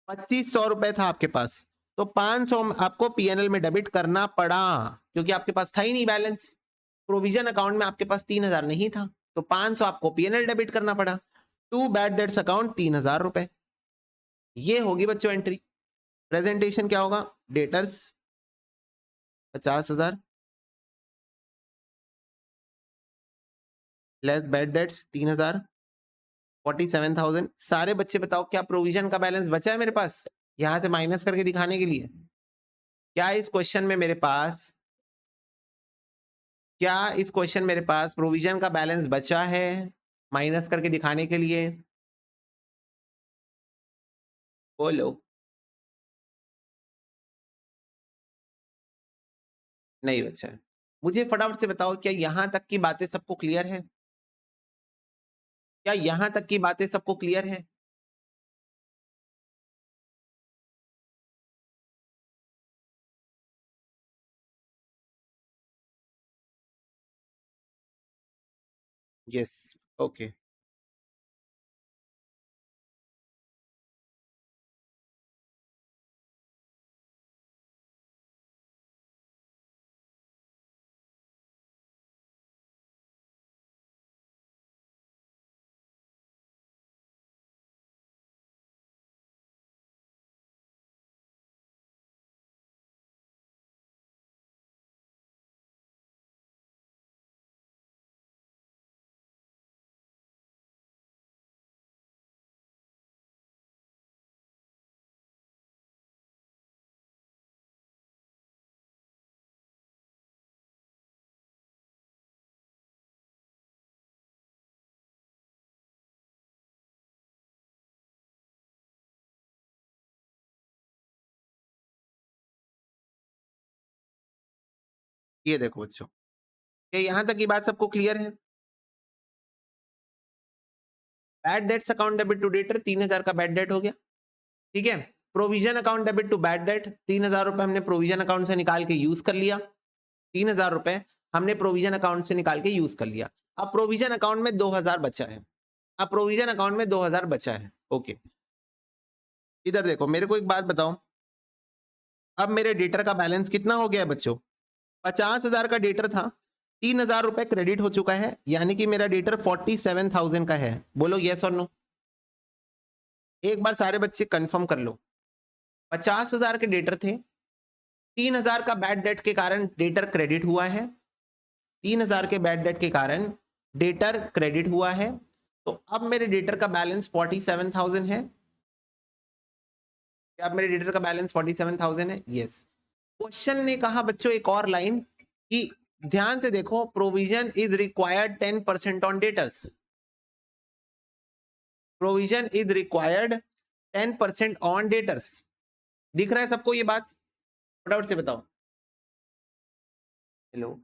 2,500 रुपए था आपके पास, तो 500 आपको पीएनएल में डेबिट करना पड़ा, क्योंकि आपके पास था ही नहीं बैलेंस। प्रोविजन अकाउंट में आपके पास 3,000 नहीं था, तो 500 आपको पीएनएल डेबिट करना पड़ा। टू बैड डेट्स अकाउंट 3,000 रुपए, ये होगी बच्चों एंट्री। प्रेजेंटेशन क्या होगा? Debtors 50,000, less bad debts 3000, 47,000। सारे बच्चे बताओ क्या प्रोविजन का बैलेंस बचा है मेरे पास यहां से माइनस करके दिखाने के लिए? क्या इस क्वेश्चन में मेरे पास प्रोविजन का बैलेंस बचा है माइनस करके दिखाने के लिए? बोलो। नहीं बचा है। मुझे फटाफट से बताओ क्या यहां तक की बातें सबको क्लियर है? क्या यहां तक की बातें सबको क्लियर है? यस। ओके। ये देखो बच्चों, क्या यहां तक की बात सबको क्लियर है? Bad debts account debit to debtor 3000 का बैड डेट हो गया। ठीक है। Provision account debit to bad debt 3000 रुपए हमने प्रोविजन अकाउंट से निकाल के यूज कर लिया। 3000 रुपए हमने प्रोविजन अकाउंट से निकाल के यूज कर लिया। अब प्रोविजन अकाउंट में 2000 बचा है। अब प्रोविजन अकाउंट में 2000 बचा है। ओके, इधर देखो मेरे को एक बात बताओ, अब मेरे डेटर का बैलेंस कितना हो गया है बच्चों? 50,000 का डेटर था, 3000 रुपए क्रेडिट हो चुका है, यानी कि मेरा डेटर 47,000 का है। बोलो यस और नो। एक बार सारे बच्चे कंफर्म कर लो। 50,000 के डेटर थे, 3000 का बैड डेट के कारण डेटर क्रेडिट हुआ है। 3000 के बैड डेट के कारण डेटर क्रेडिट हुआ है। तो अब मेरे डेटर का बैलेंस 47,000 है। क्या अब मेरे डेटर का बैलेंस 47,000 है? यस। क्वेश्चन ने कहा बच्चों एक और लाइन कि ध्यान से देखो, provision is required 10% on debtors. Provision is required 10% on debtors. दिख रहा है सबको ये बात? फटाफट से बताओ। हेलो।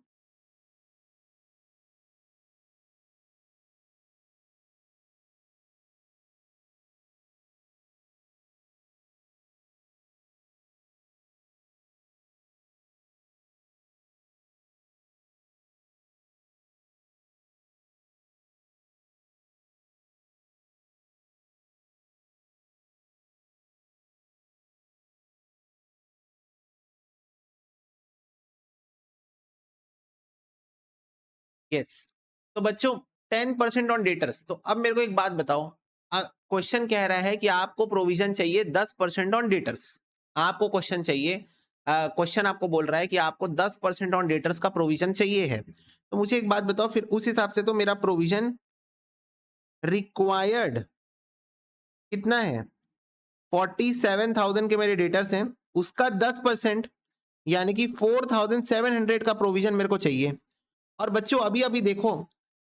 यस। तो बच्चों 10% ऑन डेटर्स। तो अब मेरे को एक बात बताओ, क्वेश्चन कह रहा है कि आपको प्रोविजन चाहिए 10% ऑन डेटर्स। आपको क्वेश्चन चाहिए, क्वेश्चन आपको बोल रहा है कि आपको 10% ऑन डेटर्स का प्रोविजन चाहिए है। तो मुझे एक बात बताओ, फिर उस हिसाब से तो मेरा प्रोविजन रिक्वायर्ड कितना है? 47,000 के मेरे डेटर्स हैं, उसका 10% यानी कि 4,700 का प्रोविजन मेरे को चाहिए। और बच्चों अभी अभी देखो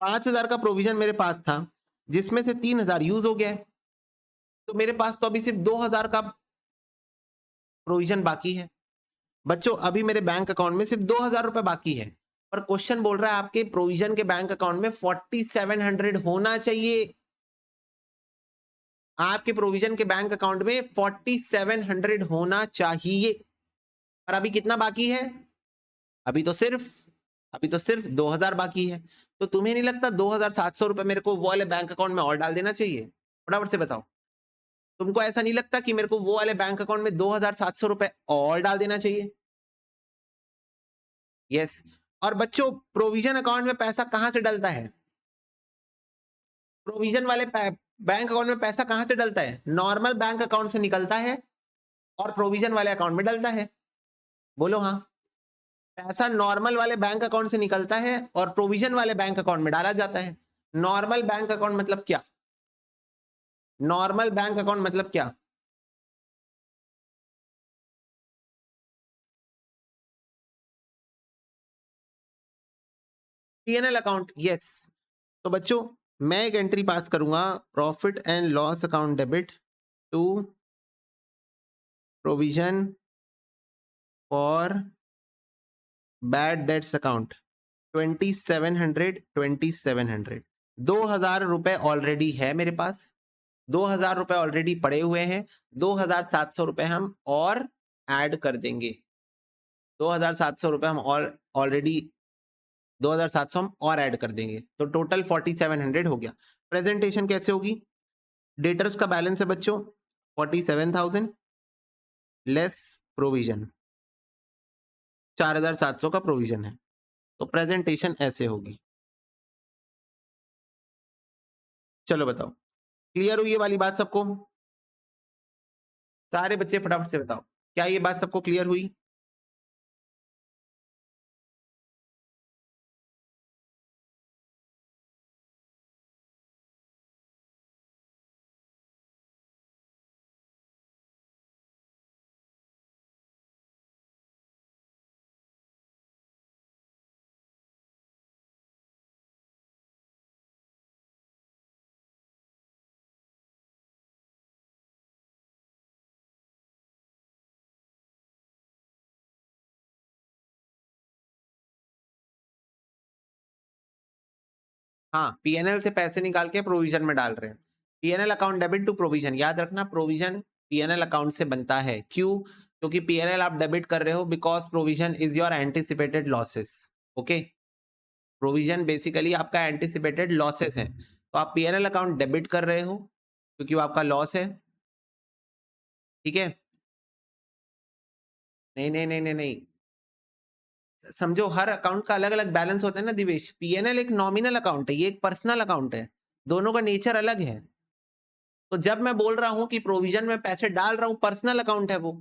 5,000 का प्रोविजन मेरे पास था, जिसमें से 3,000 यूज हो गया है। तो मेरे पास तो अभी सिर्फ 2,000 का प्रोविजन बाकी है। बच्चों अभी मेरे बैंक अकाउंट में सिर्फ 2,000 रुपए बाकी है, पर क्वेश्चन बोल रहा है आपके प्रोविजन के बैंक अकाउंट में 4,700 होना चाहिए। आपके प्रोविजन के बैंक अकाउंट में 4,700 होना चाहिए। पर अभी कितना बाकी है? अभी तो सिर्फ 2,000 बाकी है। तो तुम्हें नहीं लगता 2,700 रुपए मेरे को वो वाले बैंक अकाउंट में और डाल देना चाहिए? फटाफट से बताओ। तुमको ऐसा नहीं लगता कि मेरे को वो वाले बैंक अकाउंट में 2,700 रुपए और डाल देना चाहिए? यस। और बच्चों प्रोविजन अकाउंट में पैसा कहां से डलता है? प्रोविजन वाले बैंक अकाउंट में पैसा कहां से डलता है? नॉर्मल बैंक अकाउंट से निकलता है और प्रोविजन वाले अकाउंट में डलता है। बोलो हाँ। पैसा नॉर्मल वाले बैंक अकाउंट से निकलता है और प्रोविजन वाले बैंक अकाउंट में डाला जाता है। नॉर्मल बैंक अकाउंट मतलब क्या? नॉर्मल बैंक अकाउंट मतलब क्या? PNL account, yes. तो बच्चों मैं एक एंट्री पास करूंगा, profit and loss account debit to provision for bad debts account 2700 2,000 रुपए ऑलरेडी है मेरे पास, 2,000 रुपए ऑलरेडी पड़े हुए हैं, 2,700 रुपए हम और ऐड कर देंगे। 2,700 रुपए हम ऑलरेडी 2,700 हम और ऐड कर देंगे, तो टोटल 4,700 हो गया। प्रेजेंटेशन कैसे होगी? डेटर्स का बैलेंस है बच्चों 47,000 लेस प्रोविजन, 4,700 का प्रोविजन है, तो प्रेजेंटेशन ऐसे होगी। चलो बताओ, क्लियर हुई ये वाली बात सबको? सारे बच्चे फटाफट से बताओ, क्या ये बात सबको क्लियर हुई? हाँ, पीएनएल से पैसे निकाल के प्रोविजन में डाल रहे हैं। PNL account debit to provision, याद रखना प्रोविजन पीएनएल अकाउंट से बनता है। क्यों? क्योंकि पीएनएल आप डेबिट कर रहे हो because provision is your anticipated losses. Okay, provision basically आपका एंटिसिपेटेड लॉसेस है, तो आप पीएनएल अकाउंट डेबिट कर रहे हो क्योंकि वो आपका लॉस है। ठीक है? नहीं नहीं नहीं नहीं नहीं, समझो हर अकाउंट का अलग अलग बैलेंस होता है ना दिवेश। पीएनएल एक नॉमिनल अकाउंट है, ये एक पर्सनल अकाउंट है, दोनों का नेचर अलग है। तो जब मैं बोल रहा हूं कि प्रोविजन में पैसे डाल रहा हूं, पर्सनल अकाउंट है वो,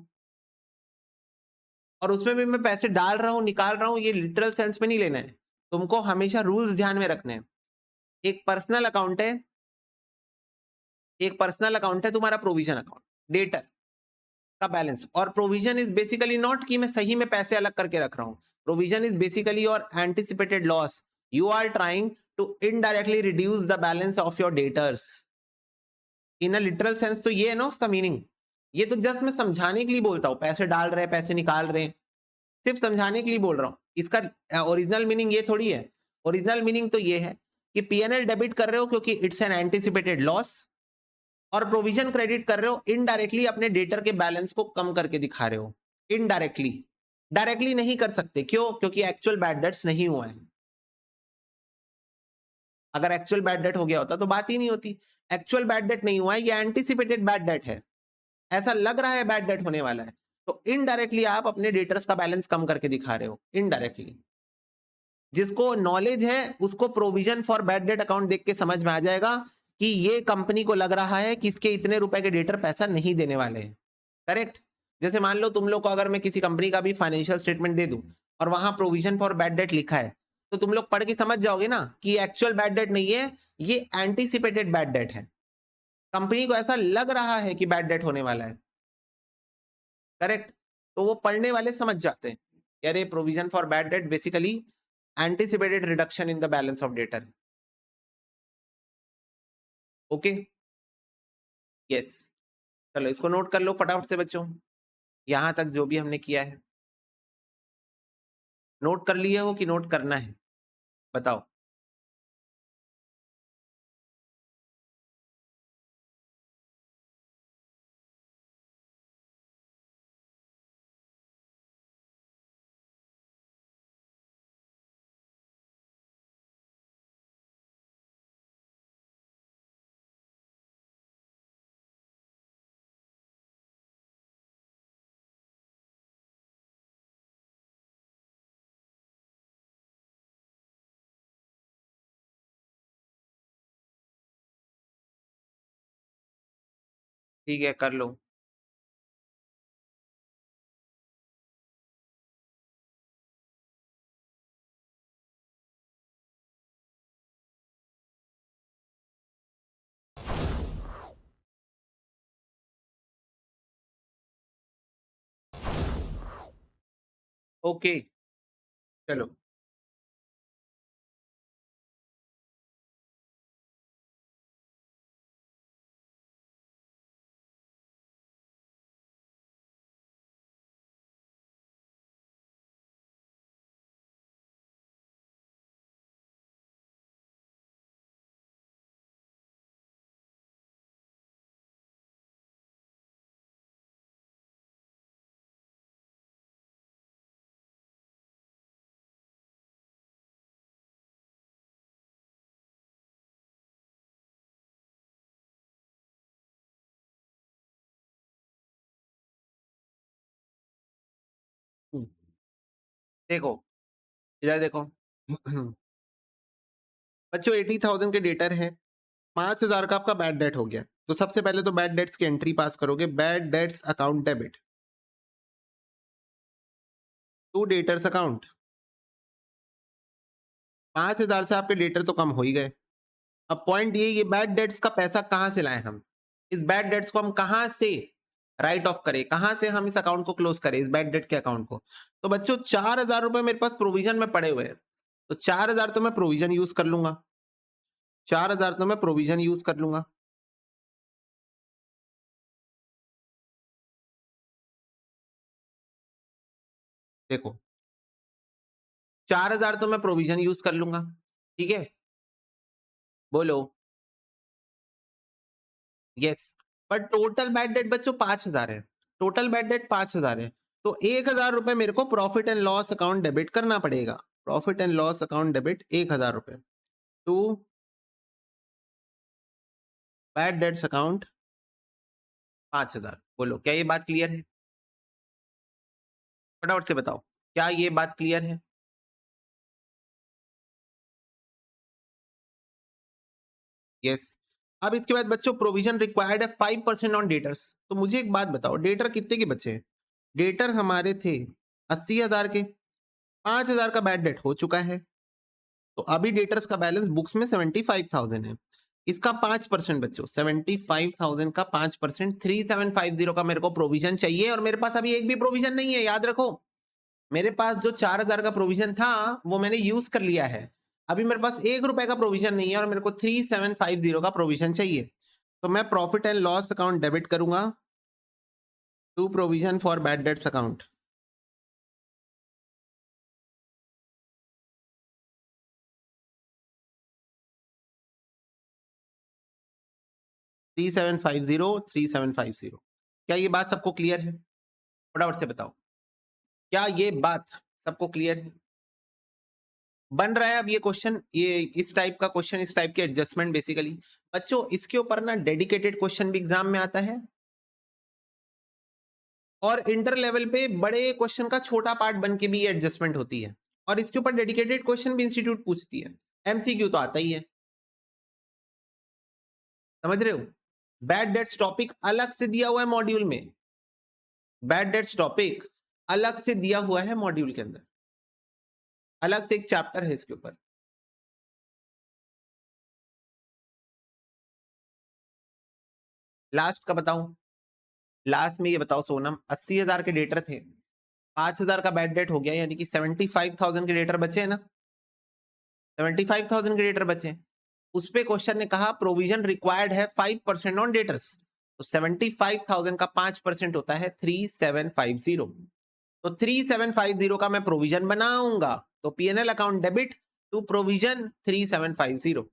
और उसमें भी मैं पैसे डाल रहा हूं निकाल रहा हूं, ये लिटरल सेंस में नहीं लेना है। तुमको हमेशा रूल्स ध्यान में रखने हैं। एक पर्सनल अकाउंट है, एक पर्सनल अकाउंट है तुम्हारा प्रोविजन अकाउंट, डेटर का बैलेंस। और प्रोविजन इज बेसिकली नॉट कि मैं सही में पैसे अलग करके रख रहा हूं, provision is basically your anticipated loss. You are trying to indirectly reduce the balance of your debtors. In a literal sense तो ये है ना उसका मीनिंग। ये तो जस्ट मैं समझाने के लिए बोलता हूँ, पैसे डाल रहे हैं पैसे निकाल रहे हैं, सिर्फ समझाने के लिए बोल रहा हूँ। इसका ओरिजिनल मीनिंग ये थोड़ी है। ओरिजिनल मीनिंग तो ये है कि पीएनएल डेबिट कर रहे हो क्योंकि इट्स एन एंटिसिपेटेड लॉस, और प्रोविजन क्रेडिट कर रहे हो इनडायरेक्टली अपने डेटर के बैलेंस को कम करके दिखा रहे हो। इनडायरेक्टली, डायरेक्टली नहीं कर सकते। क्यों? क्योंकि एक्चुअल बैड डेट्स नहीं हुआ है। अगर एक्चुअल बैड डेट हो गया होता तो बात ही नहीं होती। एक्चुअल बैड डेट नहीं हुआ है, ये एंटिसिपेटेड बैड डेट है। ऐसा लग रहा है बैड डेट होने वाला है, तो इनडायरेक्टली आप अपने डेटर्स का बैलेंस कम करके दिखा रहे हो, इनडायरेक्टली। जिसको नॉलेज है उसको provision for bad debt account देख के समझ में आ जाएगा कि ये कंपनी को लग रहा है कि इसके इतने रुपए के डेटर पैसा नहीं देने वाले हैं। करेक्ट? जैसे मान लो तुम लोग को अगर मैं किसी कंपनी का भी फाइनेंशियल स्टेटमेंट दे दूं और वहां प्रोविजन फॉर बैड डेट लिखा है, तो तुम लोग पढ़ के समझ जाओगे ना कि एक्चुअल बैड डेट नहीं है, ये एंटीसिपेटेड बैड डेट है। कंपनी को ऐसा लग रहा है कि बैड डेट होने वाला है। करेक्ट? तो वो पढ़ने वाले समझ जाते हैं, अरे provision for bad date basically anticipated reduction in the balance of debtor. Okay, yes. चलो इसको नोट कर लो फटाफट से बच्चों, यहां तक जो भी हमने किया है नोट कर लिया हो कि नोट करना है? बताओ। ठीक है, कर लो। ओके, चलो। हम्म, देखो, इधर देखो। बच्चों 80,000 के डेटर है, 5,000 का आपका बैड डेट हो गया। तो सबसे पहले तो बैड डेट्स की एंट्री पास करोगे, bad debts account debit to debtors account. 5,000 से आपके डेटर तो कम हो ही गए। अब पॉइंट ये बैड डेट्स का पैसा कहाँ से लाएं हम? इस बैड डेट्स को हम कहाँ से राइट ऑफ करें? कहाँ से हम इस अकाउंट को क्लोज करें, इस बैड डेट के अकाउंट को? तो बच्चों 4,000 रुपए मेरे पास प्रोविजन में पड़े हुए हैं, तो 4,000 तो मैं प्रोविजन यूज कर लूंगा। 4,000 तो मैं प्रोविजन यूज कर लूंगा। देखो, 4,000 तो मैं प्रोविजन यूज कर लूंगा, ठीक है? बोलो। यस। पर टोटल बैड डेट बच्चों 5,000 है। टोटल बैड डेट 5,000 है। तो 1,000 रुपए मेरे को profit and loss account debit करना पड़ेगा। Profit and loss account debit 1,000 रुपए टू बैड डेट्स अकाउंट 5,000। बोलो, क्या ये बात क्लियर है? फटाफट से बताओ, क्या ये बात क्लियर है? यस। अब इसके बाद बच्चों प्रोविजन रिक्वायर्ड है 5% ऑन डेटर्स। तो मुझे एक बात बताओ, डेटर कितने के बचे हैं? डेटर हमारे थे 80,000 के, 5,000 का बैड डेट हो चुका है, तो अभी डेटर्स का बैलेंस बुक्स में 75,000 है। इसका 5% बच्चों, 75,000 का 5%, 3750 का मेरे को प्रोविजन चाहिए, और मेरे पास अभी एक भी प्रोविजन नहीं है, याद रखो। मेरे पास जो 4,000 का प्रोविजन था वो मैंने यूज कर लिया है। अभी मेरे पास 1 रुपए का प्रोविजन नहीं है और मेरे को 3750 का प्रोविजन चाहिए। तो मैं profit and loss account debit करूंगा to provision for bad debts account. 3750, क्या ये बात सबको क्लियर है? फटाफट से बताओ, क्या ये बात सबको क्लियर है? बन रहा है अब ये क्वेश्चन, ये इस टाइप का क्वेश्चन, इस टाइप के एडजस्टमेंट बेसिकली। बच्चों इसके ऊपर ना डेडिकेटेड क्वेश्चन भी एग्जाम में आता है, और इंटर लेवल पे बड़े क्वेश्चन का छोटा पार्ट बन के भी ये एडजस्टमेंट होती है, और इसके ऊपर डेडिकेटेड क्वेश्चन भी इंस्टीट्यूट पूछती है। एमसीक्यू तो आता ही है, समझ रहे हो? बैड डेट्स टॉपिक अलग से दिया हुआ है मॉड्यूल में। बैड डेट्स टॉपिक अलग से दिया हुआ है मॉड्यूल के अंदर, अलग से एक चैप्टर है इसके ऊपर। लास्ट का बताऊं? लास्ट में ये बताओ सोनम, 80,000 के डेटर थे, 5,000 का बैड डेट हो गया, यानी कि 75,000 के डेटर बचे हैं ना? 75,000 के डेटर बचे हैं। उस पे क्वेश्चन ने कहा प्रोविजन रिक्वायर्ड है 5% ऑन डेटर्स, तो 75,000 का 5% होता है 3750। तो 3750 का मैं प्रोविजन बनाऊंगा, तो PNL account debit to provision 3750।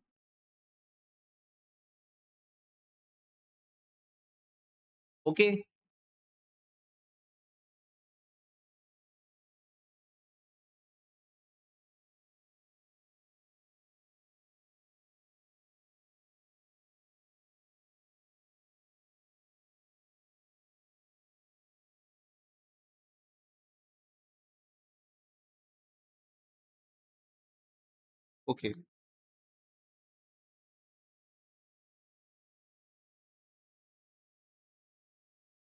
Okay, okay,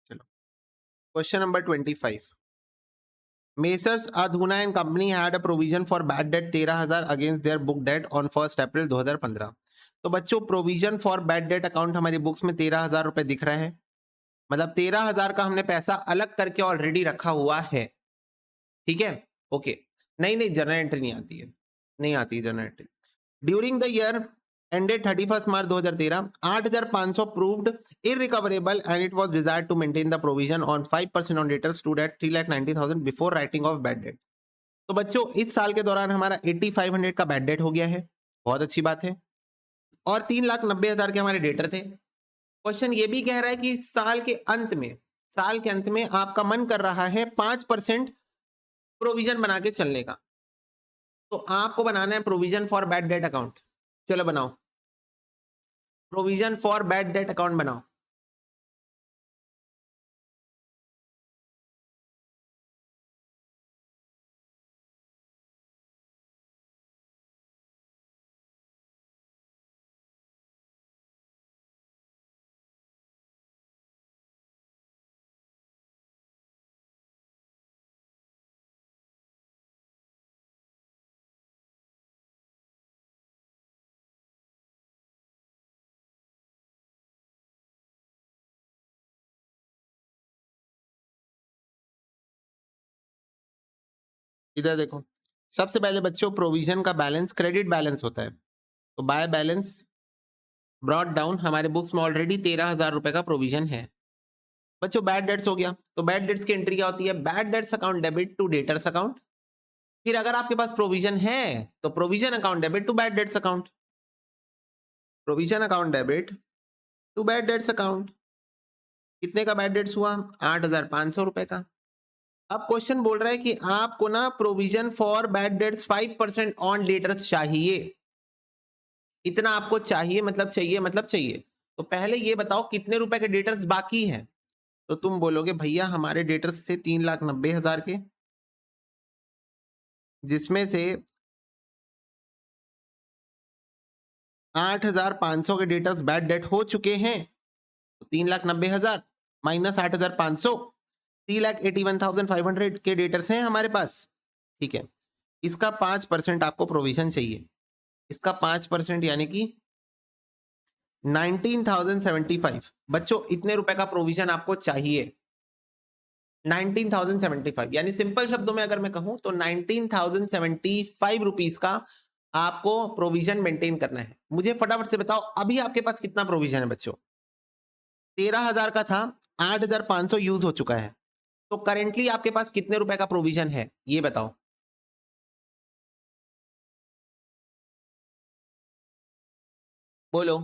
चलो। Question number 25, Messrs Adhuna and company had a provision for bad debt 13,000 against their book debt on 1 April 2015। तो बच्चों provision for bad debt account हमारी बुक्स में 13,000 रुपए दिख रहा है, मतलब 13,000 का हमने पैसा अलग करके ऑलरेडी रखा हुआ है, ठीक है? ओके, नहीं जर्नल एंट्री नहीं आती है, नहीं आती है journal entry. During the year ended 31 March 2013, 8,500 proved irrecoverable and it was desired to maintain the provision on 5% on debtors stood at 3,90,000 before writing off bad debt। तो बच्चों इस साल के दौरान हमारा 8500 का बैड डेट हो गया है, बहुत अच्छी बात है, और 3,90,000 के हमारे डेटर थे। क्वेश्चन ये भी कह रहा है कि साल के अंत में आपका मन कर रहा है 5% प्रोविजन बना के चलने का, तो आपको बनाना है provision for bad debt account. चलो बनाओ, provision for bad debt account बनाओ। इधर देखो, सबसे पहले बच्चों प्रोविजन का बैलेंस क्रेडिट बैलेंस होता है, तो बाय बैलेंस ब्रॉट डाउन हमारे बुक्स में ऑलरेडी 13,000 रुपए का प्रोविजन है। बच्चों बैड डेट्स हो गया, तो बैड डेट्स की एंट्री क्या होती है? Bad debts account debit to debtors account. फिर अगर आपके पास प्रोविजन है तो provision account debit to bad debts account, provision account debit to bad debts account. कितने का बैड डेट्स हुआ? 8,500 रुपए का। अब क्वेश्चन बोल रहा है कि आपको ना provision for bad dates 5% on debtors चाहिए। इतना आपको चाहिए मतलब चाहिए मतलब चाहिए। तो पहले ये बताओ कितने रुपए के डेटर्स बाकी हैं? तो तुम बोलोगे भैया हमारे डेटर्स थे 3,90,000 के, जिसमें से 8,500 के डेटर्स बैड डेट हो चुके हैं, तो 3,90,000 माइनस 8,500, 3,81,500 के डेटर्स हैं हमारे पास। ठीक है, इसका 5% आपको प्रोविजन चाहिए। इसका 5% यानी कि 19,075। बच्चों इतने रुपए का प्रोविजन आपको चाहिए, 19,075। यानी सिंपल शब्दों में अगर मैं कहूं तो 19,075 रुपीस का आपको प्रोविजन मेंटेन करना है। मुझे फटाफट से बताओ अभी आपके पास कितना प्रोविजन है बच्चों? 13,000 का था, 8,500 यूज हो चुका है, तो करेंटली आपके पास कितने रुपए का प्रोविजन है ये बताओ? बोलो।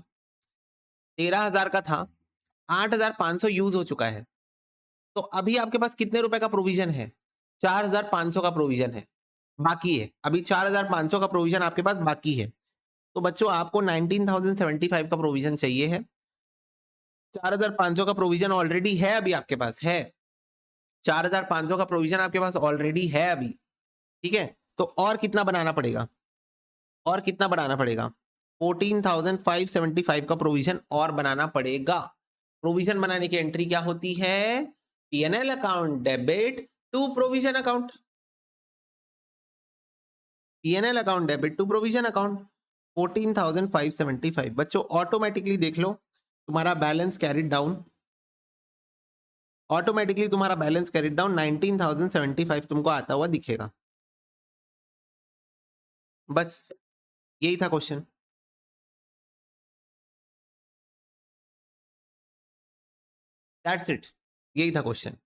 13,000 का था, 8,500 यूज हो चुका है, तो अभी आपके पास कितने रुपए का प्रोविजन है? 4,500 का प्रोविजन है, बाकी है। अभी 4,500 का प्रोविजन आपके पास बाकी है, तो बच्चों आपको 19,075 का प्रोविजन चाहिए है। 4,500 का प्रोविजन ऑलरेडी है, अभी आपके पास है। 4,500 का प्रोविजन आपके पास ऑलरेडी है अभी। ठीक है, तो और कितना बनाना पड़ेगा? और कितना बनाना पड़ेगा? 14,575 का प्रोविजन और बनाना पड़ेगा। प्रोविजन बनाने की एंट्री क्या होती है? PNL account debit to provision account, PNL account debit to provision account. 14,575 बच्चों ऑटोमेटिकली देख लो तुम्हारा बैलेंस कैरिड डाउन, ऑटोमेटिकली तुम्हारा बैलेंस कैरिड डाउन 19,075 तुमको आता हुआ दिखेगा। बस यही था क्वेश्चन। दैट्स इट, यही था क्वेश्चन।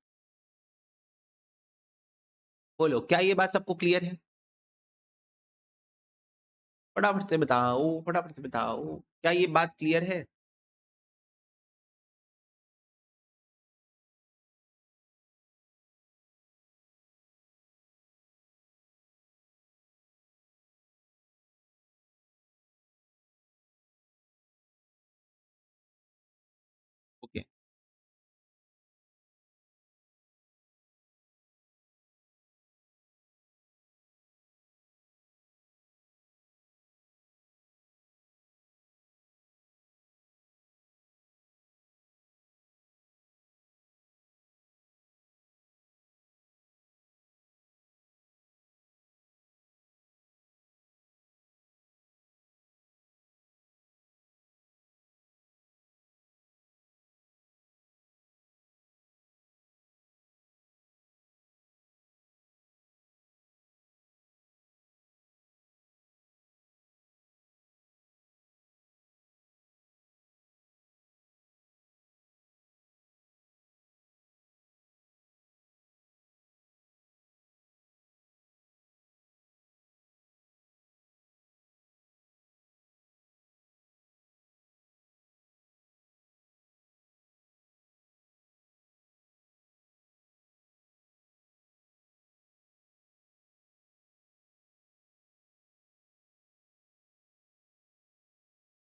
बोलो क्या ये बात सबको क्लियर है? फटाफट से बताओ, फटाफट से बताओ, क्या ये बात क्लियर है? ओके।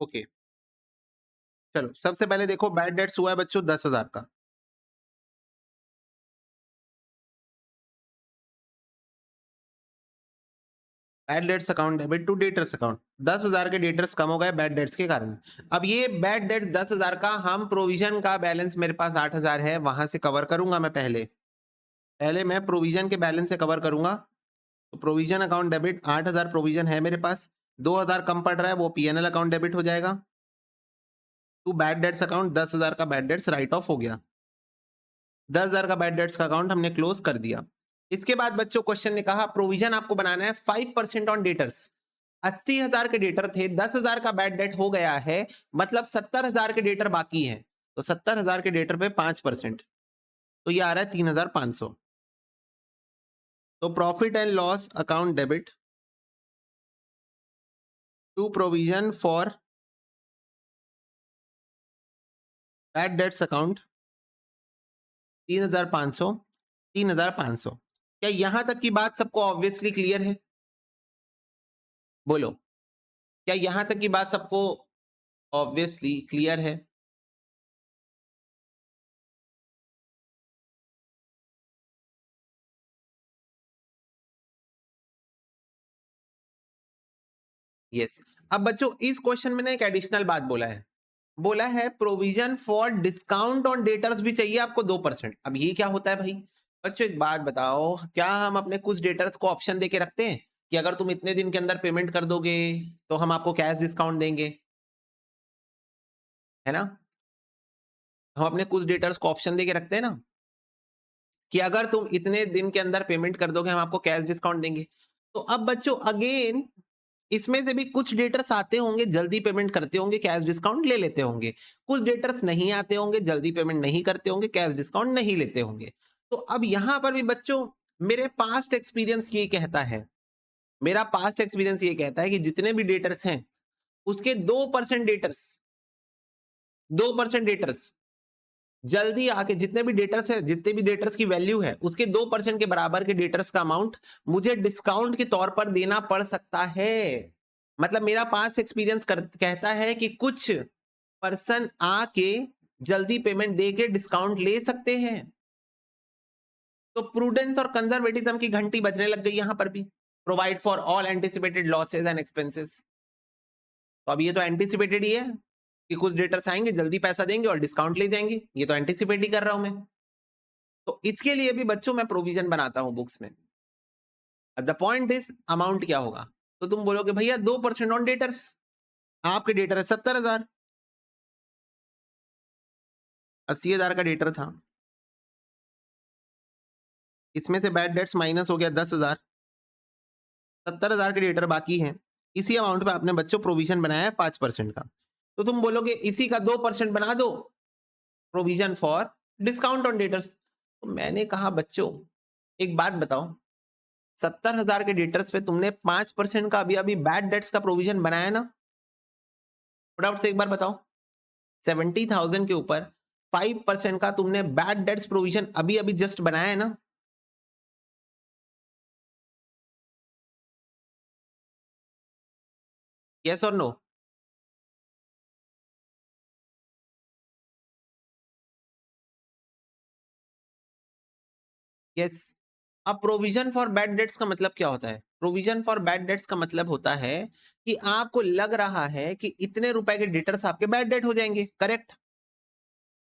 ओके, चलो सबसे पहले देखो बैड डेट्स हुआ है बच्चों 10,000 का। Bad debts account debit to debtors account, 10,000 के डेटर्स कम हो गए बैड डेट्स के कारण। अब ये बैड डेट्स 10,000 का हम प्रोविजन का बैलेंस मेरे पास 8,000 है, वहां से कवर करूंगा मैं पहले पहले मैं प्रोविजन के बैलेंस से कवर करूंगा। तो प्रोविजन अकाउंट डेबिट 8,000 प्रोविजन है मेरे पास, 2,000 कम पड़ रहा है वो पीएनएल अकाउंट डेबिट हो जाएगा टू बैड डेट्स अकाउंट। 10,000 का बैड डेट्स राइट ऑफ हो गया, 10,000 का बैड डेट्स का अकाउंट हमने क्लोज कर दिया। इसके बाद बच्चों क्वेश्चन ने कहा प्रोविजन आपको बनाना है 5% ऑन डेटर्स। 80,000 के डेटर थे, 10,000 का बैड डेट हो गया है, मतलब 70,000 के डेटर बाकी हैं। तो 70,000 के डेटर पे 5%, तो ये आ रहा है 3,500। तो profit and loss account debit to provision for bad debts account 3,500, 3,500। क्या यहां तक की बात सबको ऑब्वियसली क्लियर है? बोलो, क्या यहां तक की बात सबको ऑब्वियसली क्लियर है? यस। अब बच्चों इस क्वेश्चन में ना एक एडिशनल बात बोला है provision for discount on debtors भी चाहिए आपको 2%। अब ये क्या होता है भाई? बच्चों एक बात बताओ, क्या हम अपने कुछ डेटर्स को ऑप्शन देके रखते हैं कि अगर तुम इतने दिन के अंदर पेमेंट कर दोगे तो हम आपको कैश डिस्काउंट देंगे, है ना? हम अपने कुछ डेटर्स को ऑप्शन देके रखते हैं ना कि अगर तुम इतने दिन के अंदर पेमेंट कर दोगे हम आपको कैश डिस्काउंट देंगे। तो अब बच्चों अगेन इसमें से भी कुछ डेटर्स आते होंगे, जल्दी पेमेंट करते होंगे, कैश डिस्काउंट ले लेते होंगे। कुछ डेटर्स नहीं आते होंगे, जल्दी पेमेंट नहीं करते होंगे, कैश डिस्काउंट नहीं लेते होंगे। तो अब यहां पर भी बच्चों मेरे पास्ट एक्सपीरियंस ये कहता है, मेरा पास्ट एक्सपीरियंस ये कहता है कि जितने भी डेटर्स हैं उसके 2% डेटर्स, 2% डेटर्स जल्दी आके, जितने भी डेटर्स है, जितने भी डेटर्स की वैल्यू है उसके 2% के बराबर के डेटर्स का अमाउंट मुझे डिस्काउंट के तौर पर देना पड़ सकता है। मतलब मेरा पास एक्सपीरियंस कहता है कि कुछ पर्सन आके जल्दी पेमेंट दे के डिस्काउंट ले सकते हैं। तो प्रूडेंस और कंजर्वेटिज्म की घंटी बजने लग गई यहां पर भी। Provide for all anticipated losses and expenses, तो अब ये तो एंटिसिपेटेड ही है कि कुछ डेटर्स आएंगे जल्दी पैसा देंगे और डिस्काउंट ले जाएंगे, ये तो एंटिसिपेट ही कर रहा हूं मैं। तो इसके लिए भी बच्चों मैं प्रोविजन बनाता हूं बुक्स में। द पॉइंट इज अमाउंट क्या होगा? तो तुम बोलोगे भैया 2% ऑन डेटर्स, आपके डेटर है 70,000, 80,000 का डेटर था, इसमें से बैड डेट्स माइनस हो गया 10,000, 70,000 के डेटर बाकी हैं। इसी अमाउंट पे आपने बच्चों प्रोविजन बनाया है 5% का। तो तुम बोलोगे इसी का 2% बना दो provision for discount on debtors. तो मैंने कहा बच्चों एक बात बताओ, 70,000 के डेटर्स पे तुमने 5% का अभी अभी बैड डेट्स का प्रोविजन बनाया ना? फटाफट से एक बार बताओ, 70,000 के ऊपर 5% का तुमने बैड डेट्स प्रोविजन अभी अभी जस्ट बनाया है ना? यस और नो? यस। अब प्रोविजन फॉर बैड डेट्स का मतलब क्या होता है? प्रोविजन फॉर बैड डेट्स का मतलब होता है कि आपको लग रहा है कि इतने रुपए के डेटर्स आपके बैड डेट हो जाएंगे, correct?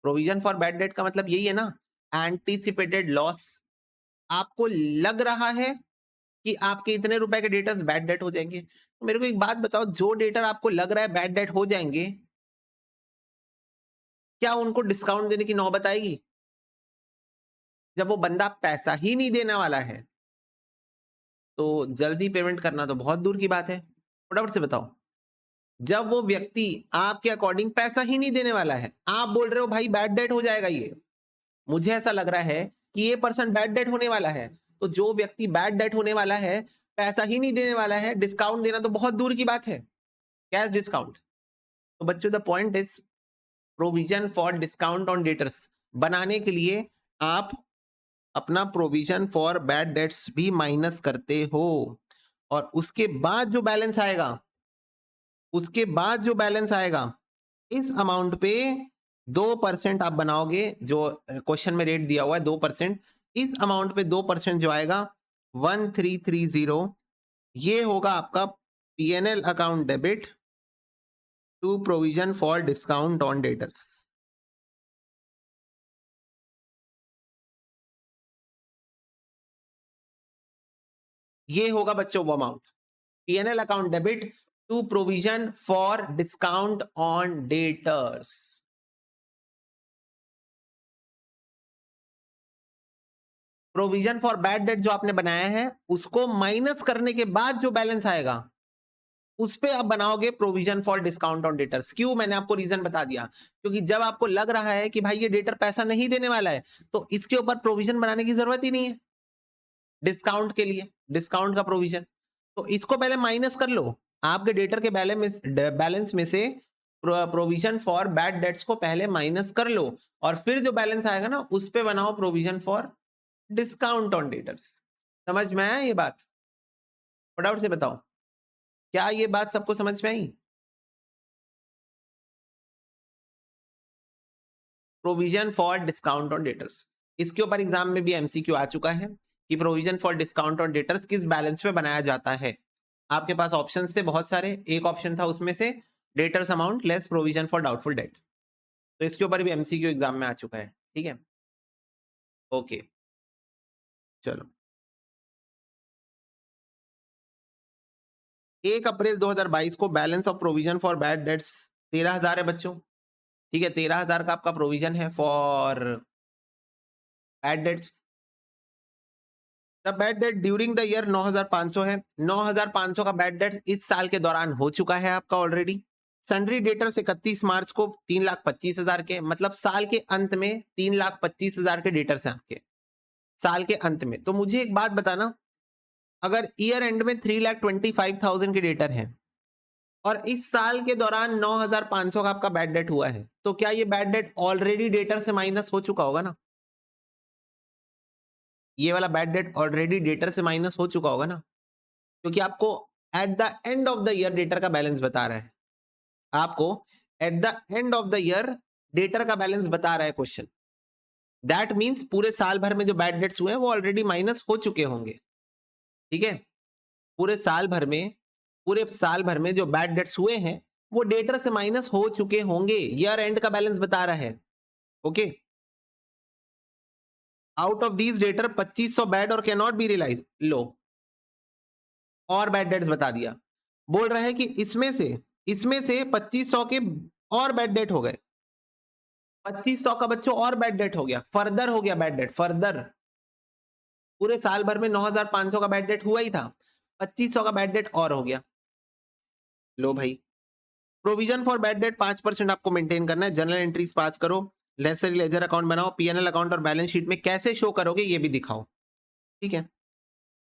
Provision for bad date का मतलब यही है ना, एंटीसिपेटेड लॉस। आपको लग रहा है कि आपके इतने रुपए के डेटर्स बैड डेट हो जाएंगे। तो मेरे को एक बात बताओ, जो डेटर आपको लग रहा है बैड डेट हो जाएंगे, क्या उनको डिस्काउंट देने की नौबत आएगी? जब वो बंदा पैसा ही नहीं देने वाला है तो जल्दी पेमेंट करना तो बहुत दूर की बात है। फटाफट से बताओ, जब वो व्यक्ति आपके अकॉर्डिंग पैसा ही नहीं देने वाला है, आप बोल रहे हो भाई बैड डेट हो जाएगा, ये मुझे ऐसा लग रहा है कि ये पर्सन बैड डेट होने वाला है, तो जो व्यक्ति बैड डेट होने वाला है, पैसा ही नहीं देने वाला है, डिस्काउंट देना तो बहुत दूर की बात है, कैश डिस्काउंट। तो बच्चों the point is provision for discount on debtors बनाने के लिए आप अपना प्रोविजन फॉर बैड डेट्स भी माइनस करते हो, और उसके बाद जो बैलेंस आएगा उसके बाद जो बैलेंस आएगा इस अमाउंट पे 2% आप बनाओगे, जो क्वेश्चन में रेट दिया हुआ है 2%, इस अमाउंट पे 2% जो आएगा 1330, ये होगा आपका PNL account debit to provision for discount on debtors. ये होगा बच्चों वो amount, PNL account debit to provision for discount on debtors. Provision for bad debt जो आपने बनाया है उसको माइनस करने के बाद जो बैलेंस आएगा उस पे आप बनाओगे provision for discount on debtors. क्यों? मैंने आपको रीजन बता दिया, क्योंकि जब आपको लग रहा है कि भाई ये डेटर पैसा नहीं देने वाला है तो इसके ऊपर प्रोविजन बनाने की जरूरत ही नहीं है। डिस्काउंट के लिए, डिस्काउंट का प्रोविजन, तो इसको पहले माइनस कर लो, आपके डेटर के बैलेंस में से प्रोविजन फॉर बैड डेट्स को पहले माइनस कर लो और फिर जो बैलेंस आएगा ना उस पे बनाओ provision for discount on debtors. समझ में आया ये बात? फटाफट से बताओ, क्या ये बात सबको समझ में आई? Provision for discount on debtors, इसके ऊपर एग्जाम में भी एमसीक्यू आ चुका है कि provision for discount on debtors किस बैलेंस पे बनाया जाता है। आपके पास ऑप्शंस थे बहुत सारे, एक ऑप्शन था उसमें से debtors amount less provision for doubtful debt, तो इसके ऊपर भी एमसीक्यू एग्जाम में आ चुका है। ठीक है, ओके, चलो। 1 अप्रैल 2022 को balance of provision for bad dates 13,000 है बच्चों। ठीक है, 13,000 का आपका प्रोविजन है for bad dates. The bad debt during the year 9,500 है। 9,500 का बैड डेट इस साल के दौरान हो चुका है आपका ऑलरेडी। सन्ड्री डेटर्स 31 मार्च को 3,25,000 के, मतलब साल के अंत में 3,25,000 के डेटर्स हैं आपके साल के अंत में। तो मुझे एक बात बताना, अगर ईयर एंड में 3,25,000 के डेटर हैं और इस साल के दौरान 9,500 का आपका बैड डेट हुआ है, तो क्या ये बैड डेट ऑलरेडी डेटर से माइनस हो चुका होगा ना? ये वाला बैड डेट ऑलरेडी डेटर से माइनस हो चुका होगा ना, क्योंकि आपको at the end of the year debtor का बैलेंस बता रहा है। आपको at the end of the year debtor का बैलेंस बता रहा है क्वेश्चन। दैट मींस पूरे साल भर में जो बैड डेट्स हुए हैं वो ऑलरेडी माइनस हो चुके होंगे। ठीक है, पूरे साल भर में जो बैड डेट्स हुए हैं वो डेटर से माइनस हो चुके होंगे, ईयर एंड का बैलेंस बता रहा है। Okay, out of these debtor 2500 bad और कैन नॉट बी रियलाइज, लो और बैड डेट्स बता दिया। बोल रहा है कि इसमें से 2500 के और बैड डेट हो गए, 2500 का बच्चों और बैड डेट हो गया, फर्दर हो गया बैड डेट, फर्दर। पूरे साल भर में 9,500 का बैड डेट हुआ ही था, 2500 का बैड डेट और हो गया। लो भाई, प्रोविजन फॉर बैड डेट 5% आपको मेंटेन करना है। जनरल एंट्रीज पास करो, लेसर लेजर अकाउंट बनाओ, पीएनएल अकाउंट और बैलेंस शीट में कैसे शो करोगे ये भी दिखाओ। ठीक है,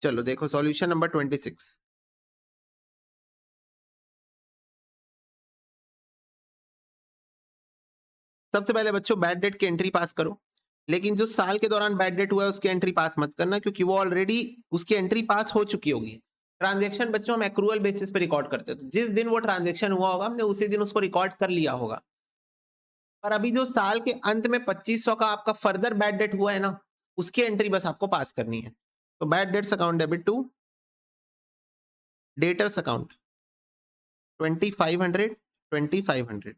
चलो देखो सॉल्यूशन नंबर 26। सबसे पहले बच्चों बैड डेट की एंट्री पास करो, लेकिन जो साल के दौरान बैड डेट हुआ है उसकी एंट्री पास मत करना, क्योंकि वो ऑलरेडी उसकी एंट्री पास हो चुकी होगी। ट्रांजैक्शन बच्चों हम एक्रूअल बेसिस पे रिकॉर्ड करते हैं, तो जिस दिन वो ट्रांजैक्शन हुआ होगा हमने उसी दिन उसको रिकॉर्ड कर लिया होगा। पर अभी जो साल के अंत में 2500 का आपका फर्दर बैड डेट हुआ है ना, उसकी एंट्री बस आपको पास करनी है। तो bad debts account debit to debtors account 2500 2500।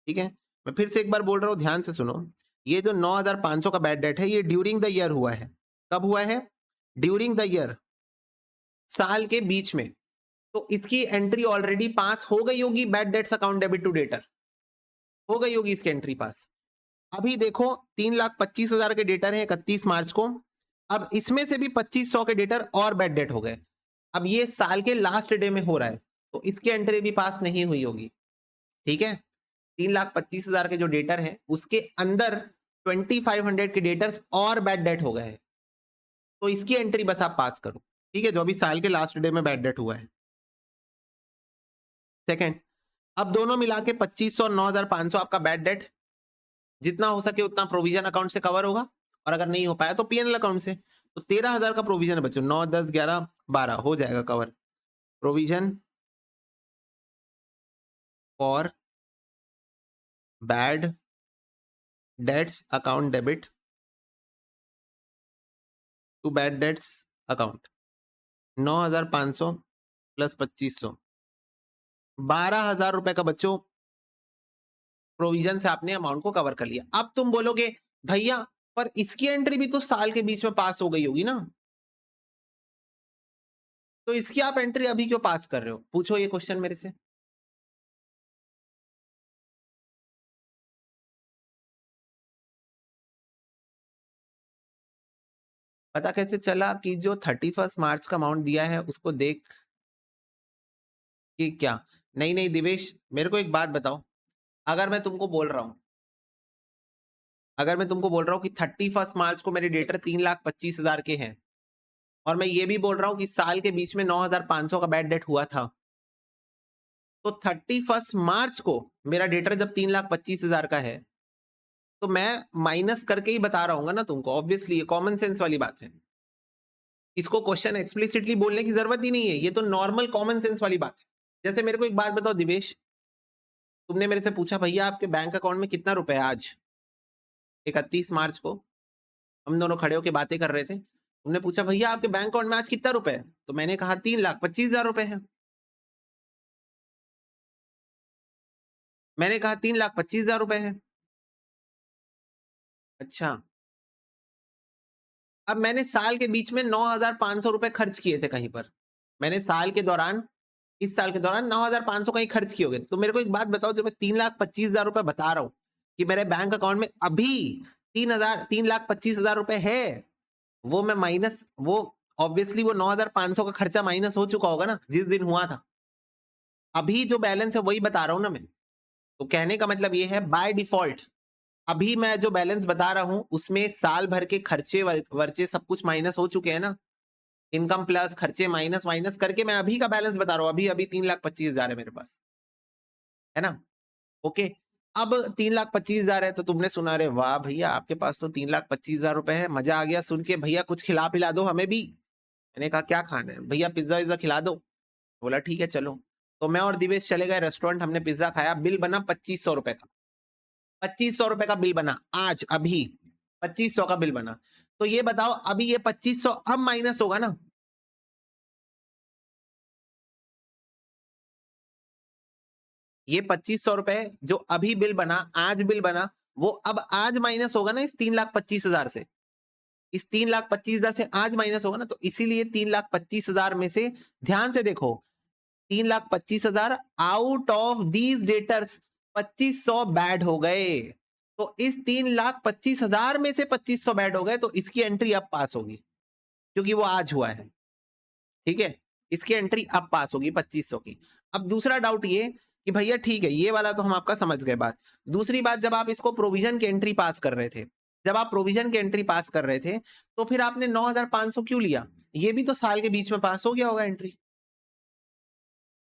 ठीक है, मैं फिर से एक बार बोल रहा हूं, ध्यान से सुनो। ये जो 9,500 का बैड डेट है ये ड्यूरिंग द ईयर हुआ है। कब हुआ है? ड्यूरिंग द ईयर, साल के बीच में। तो इसकी एंट्री ऑलरेडी पास हो गई होगी, bad debts account debit to debtor हो गई होगी इसकी एंट्री पास। अभी देखो 3,25,000 के डेटर हैं 31 मार्च को, अब इसमें से भी 2500 के डेटर और बैड डेट हो गए। अब ये साल के लास्ट डे में हो रहा है तो इसकी एंट्री भी पास नहीं हुई होगी। ठीक है, 3,25,000 के जो डेटर है उसके अंदर 2500 के डेटर्स और बैड डेट हो गए हैं, तो इसकी एंट्री बस आप पास करो। ठीक है, जो अभी साल के लास्ट डे में बैड डेट हुआ है। सेकंड, अब दोनों मिला के 2500 और 9,500 आपका बैड डेट जितना हो सके उतना प्रोविजन अकाउंट से कवर होगा, और अगर नहीं हो पाया तो पीएनएल अकाउंट से। तो 13,000 का प्रोविजन है बच्चों, 9 10 11 12 हो जाएगा cover. Provision for bad debts account debit to bad debts account 9,500 plus 2,500, 12,000 रुपए का बच्चों प्रोविजन से आपने अमाउंट को कवर कर लिया। अब तुम बोलोगे भैया पर इसकी एंट्री भी तो साल के बीच में पास हो गई होगी ना, तो इसकी आप एंट्री अभी क्यों पास कर रहे हो? पूछो ये क्वेश्चन मेरे से। पता कैसे चला कि जो 31 मार्च का अमाउंट दिया है उसको देख कि क्या? नहीं नहीं दिवेश, मेरे को एक बात बताओ, अगर मैं तुमको बोल रहा हूं कि 31 मार्च को मेरे डेटर 3,25,000 के हैं और मैं ये भी बोल रहा हूं कि साल के बीच में 9,500 का बैड डेट हुआ था, तो 31 मार्च को मेरा डेटर जब 3,25,000 का है तो मैं माइनस करके ही बता रहा हूँ ना तुमको। ऑब्वियसली ये कॉमन सेंस वाली बात है, इसको क्वेश्चन एक्सप्लिसिटली बोलने की जरूरत ही नहीं है, ये तो नॉर्मल कॉमन सेंस वाली बात है। जैसे मेरे को एक बात बताओ दिवेश, तुमने मेरे से पूछा भैया आपके बैंक अकाउंट में कितना रुपए है आज 31 मार्च को, हम दोनों खड़े होकर बातें कर रहे थे, तुमने पूछा भैया आपके बैंक अकाउंट में आज कितना रुपए है, तो मैंने कहा 3,25,000 रुपए है। मैंने कहा 3,25,000 रुपए है। अच्छा, अब मैंने साल के बीच में 9,500 रुपए खर्च किए थे कहीं पर, मैंने साल के दौरान, इस साल के दौरान 9,500 कहीं खर्च किए होंगे। तो मेरे को एक बात बताओ, जो मैं 3,25,000 रुपए बता रहा हूँ कि मेरे बैंक अकाउंट में अभी 3,25,000 रुपए है, वो मैं माइनस, वो ऑब्वियसली वो 9,500 का खर्चा माइनस हो चुका होगा ना जिस दिन हुआ था, अभी जो बैलेंस है वही बता रहा हूं ना मैं। तो कहने का मतलब ये है बाय डिफॉल्ट अभी मैं जो बैलेंस बता रहा हूं उसमें साल भर के खर्चे वर्चे सब कुछ माइनस हो चुके हैं ना, इनकम प्लस खर्चे माइनस माइनस करके मैं अभी का बैलेंस बता रहा हूं, अभी अभी 3,25,000 है मेरे पास, है ना? ओके, अब 3,25,000 है तो तुमने सुना, अरे वाह भैया आपके पास तो 3,25,000 रुपए है, मजा आ गया सुन के, भैया कुछ खिला पिला दो हमें भी। मैंने कहा क्या खाना है भैया, पिज्जा विज्जा खिला दो। बोला ठीक है चलो, तो मैं और दिवेश चले गए रेस्टोरेंट, हमने पिज्जा खाया, बिल बना 2,500 रुपए का, 2,500 रुपए का बिल बना आज अभी, 2,500 का बिल बना। तो ये बताओ अभी ये 2,500 अब माइनस होगा ना, ये 2,500 रुपए जो अभी बिल बना, आज बिल बना, वो अब आज माइनस होगा ना इस 3,25,000 से, इस 3,25,000 से आज माइनस होगा ना, तो इसीलिए 3,25,000 में से ध्यान से देखो, 3,25,000 out of these debtors 2,500 bad हो गए, तो इस 3,25,000 में से 2,500 बैड हो गए, तो इसकी एंट्री अब पास होगी क्योंकि वो आज हुआ है, ठीक है, इसकी एंट्री अब पास होगी 2,500 की। अब दूसरा डाउट ये कि भैया ठीक है, ये वाला तो हम आपका समझ गए बात। दूसरी बात, जब आप इसको प्रोविजन की एंट्री पास कर रहे थे, जब आप प्रोविजन की एंट्री पास कर रहे थे तो फिर आपने 9,500 क्यों लिया? ये भी तो साल के बीच में पास हो गया होगा एंट्री,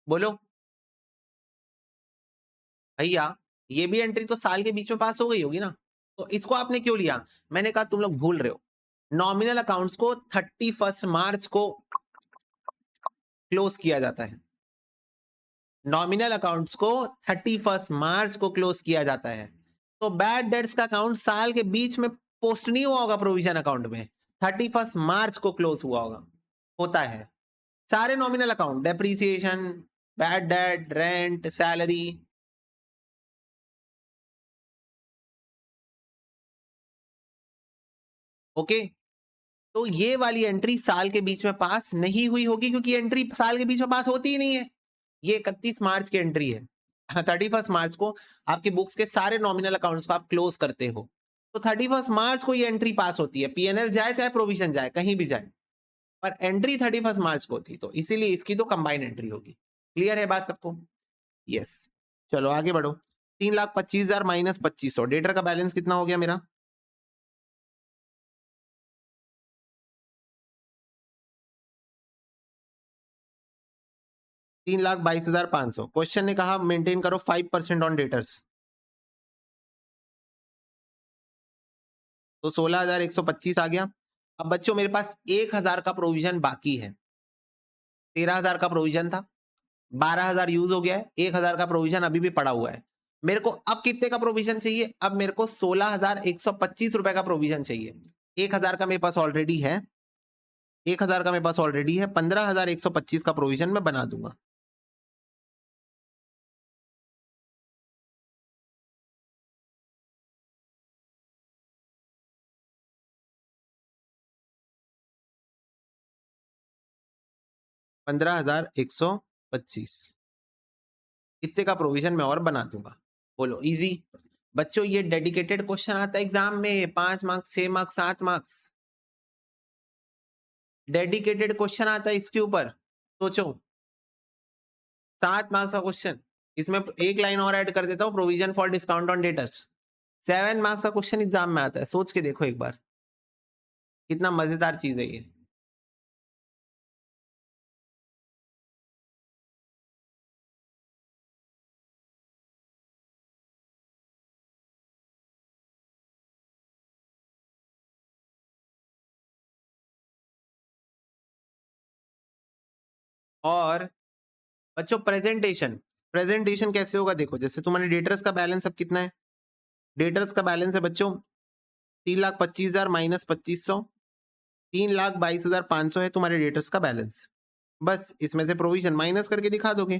बोलो भैया, ये भी एंट्री तो साल के बीच में पास हो गई होगी ना, तो इसको आपने क्यों लिया? मैंने कहा तुम लोग भूल रहे हो, नॉमिनल अकाउंट्स को 31 मार्च को क्लोज किया जाता है, नॉमिनल अकाउंट्स को 31 मार्च को क्लोज किया जाता है, तो बैड डेट्स का अकाउंट साल के बीच में पोस्ट नहीं हुआ होगा प्रोविजन अकाउंट में, 31 मार्च को क्लोज हुआ होगा, होता है सारे nominal account, depreciation, bad debt, rent, salary. Okay, तो ये वाली एंट्री साल के बीच में पास नहीं हुई होगी क्योंकि एंट्री साल के बीच में पास होती ही नहीं है, ये 31 मार्च की एंट्री है। 31 मार्च को आपकी बुक्स के सारे नॉमिनल अकाउंट्स को आप क्लोज करते हो, तो 31 मार्च को ये एंट्री पास होती है, पीएनएल जाए चाहे प्रोविजन जाए कहीं भी जाए, पर एंट्री 31 मार्च को थी, तो इसीलिए इसकी तो कंबाइंड एंट्री होगी। क्लियर है बात सबको? यस, चलो आगे बढ़ो। 3,25,000 माइनस 2,500, डेटर का बैलेंस कितना हो गया मेरा? 3,22,500। क्वेश्चन ने कहा मेंटेन करो 5% ऑन डेटर्स, तो 16,125 आ गया। अब बच्चों मेरे पास 1,000 का प्रोविजन बाकी है, 13,000 का प्रोविजन था, 12,000 यूज हो गया है, 1,000 का प्रोविजन अभी भी पड़ा हुआ है। मेरे को अब कितने का प्रोविजन चाहिए? अब मेरे को 16,125 रुपए का प्रोविजन चाहिए। 1,000 का मेरे पास ऑलरेडी है, 1,000 का मेरे पास ऑलरेडी है, 15,125 का प्रोविजन मैं बना दूंगा। $15,125 इतने का प्रोविजन मैं और बना दूंगा। बोलो इजी। बच्चों ये डेडिकेटेड क्वेश्चन आता है एग्जाम में, 5 marks, 6 marks, 7 marks, dedicated question आता है इसके ऊपर। सोचो 7 मार्क्स का क्वेश्चन, इसमें एक लाइन और ऐड कर देता हूँ, provision for discount on debtors. 7 marks का क्वेश्चन एग्जाम में आता है, सोच के देखो एक बार, कितना मजेदार चीज है ये। और बच्चों प्रेजेंटेशन, प्रेजेंटेशन कैसे होगा देखो, जैसे तुम्हारे डेटर्स का बैलेंस अब कितना है? डेटर्स का बैलेंस है बच्चों 3,25,000 माइनस 2,500, 3,22,500 है तुम्हारे डेटर्स का बैलेंस। बस इसमें से प्रोविजन माइनस करके दिखा दोगे।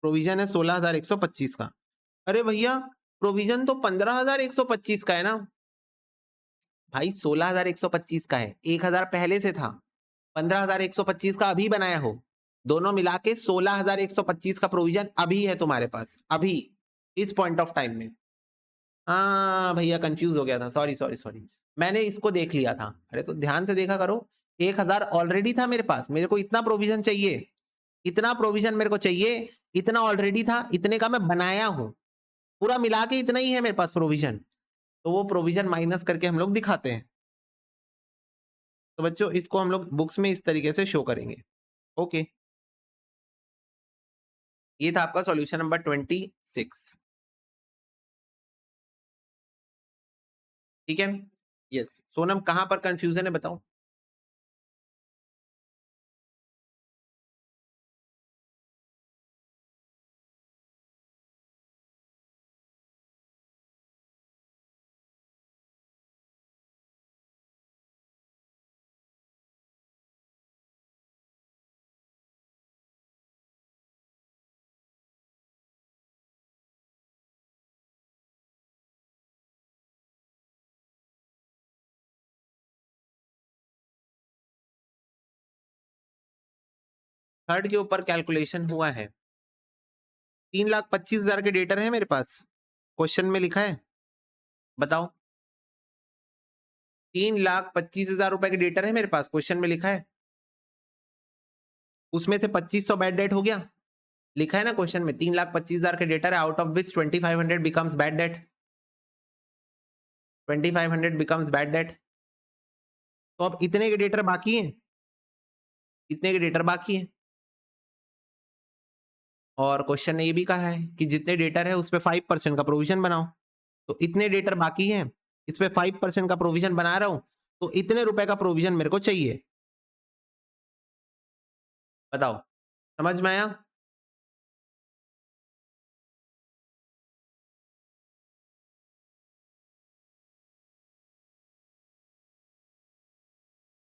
प्रोविजन है 16,125 का। अरे भैया प्रोविजन तो 15,125 का है ना भाई, 16,125 का है, 1,000 पहले से था, 15,125 का अभी बनाया हो, दोनों मिला के 16,125 का प्रोविजन अभी है तुम्हारे पास, अभी इस पॉइंट ऑफ टाइम में। हाँ भैया कंफ्यूज हो गया था, सॉरी सॉरी सॉरी, मैंने इसको देख लिया था। अरे तो ध्यान से देखा करो, 1,000 ऑलरेडी था मेरे पास, मेरे को इतना प्रोविजन चाहिए, इतना प्रोविजन मेरे को चाहिए, इतना ऑलरेडी था, इतने का मैं बनाया हूं, पूरा मिला के इतना ही है मेरे पास प्रोविजन, तो वो प्रोविजन माइनस करके हम लोग दिखाते हैं। तो बच्चों इसको हम लोग बुक्स में इस तरीके से शो करेंगे। ओके, ये था आपका सॉल्यूशन नंबर 26। ठीक है, यस सोनम, कहां पर कंफ्यूजन है बताओ? थर्ड के ऊपर कैलकुलेशन हुआ है, 3,25,000 के डेटर है मेरे पास, क्वेश्चन में लिखा है, बताओ। 3,25,000 रुपए के डेटर है मेरे पास, क्वेश्चन में लिखा है, उसमें से 2,500 बैड डेट हो गया, लिखा है ना क्वेश्चन में, 3,25,000 के डेटर है, out of which 2,500 becomes bad debt, 2,500 becomes bad debt. तो अब इतने के डेटर बाकी हैं, इतने के डेटर बाकी हैं, और क्वेश्चन ने ये भी कहा है कि जितने डेटर है उस पर 5% का प्रोविजन बनाओ, तो इतने डेटर बाकी हैं, इस पे 5% का प्रोविजन बना रहा हूं, तो इतने रुपए का प्रोविजन मेरे को चाहिए, बताओ समझ में आया?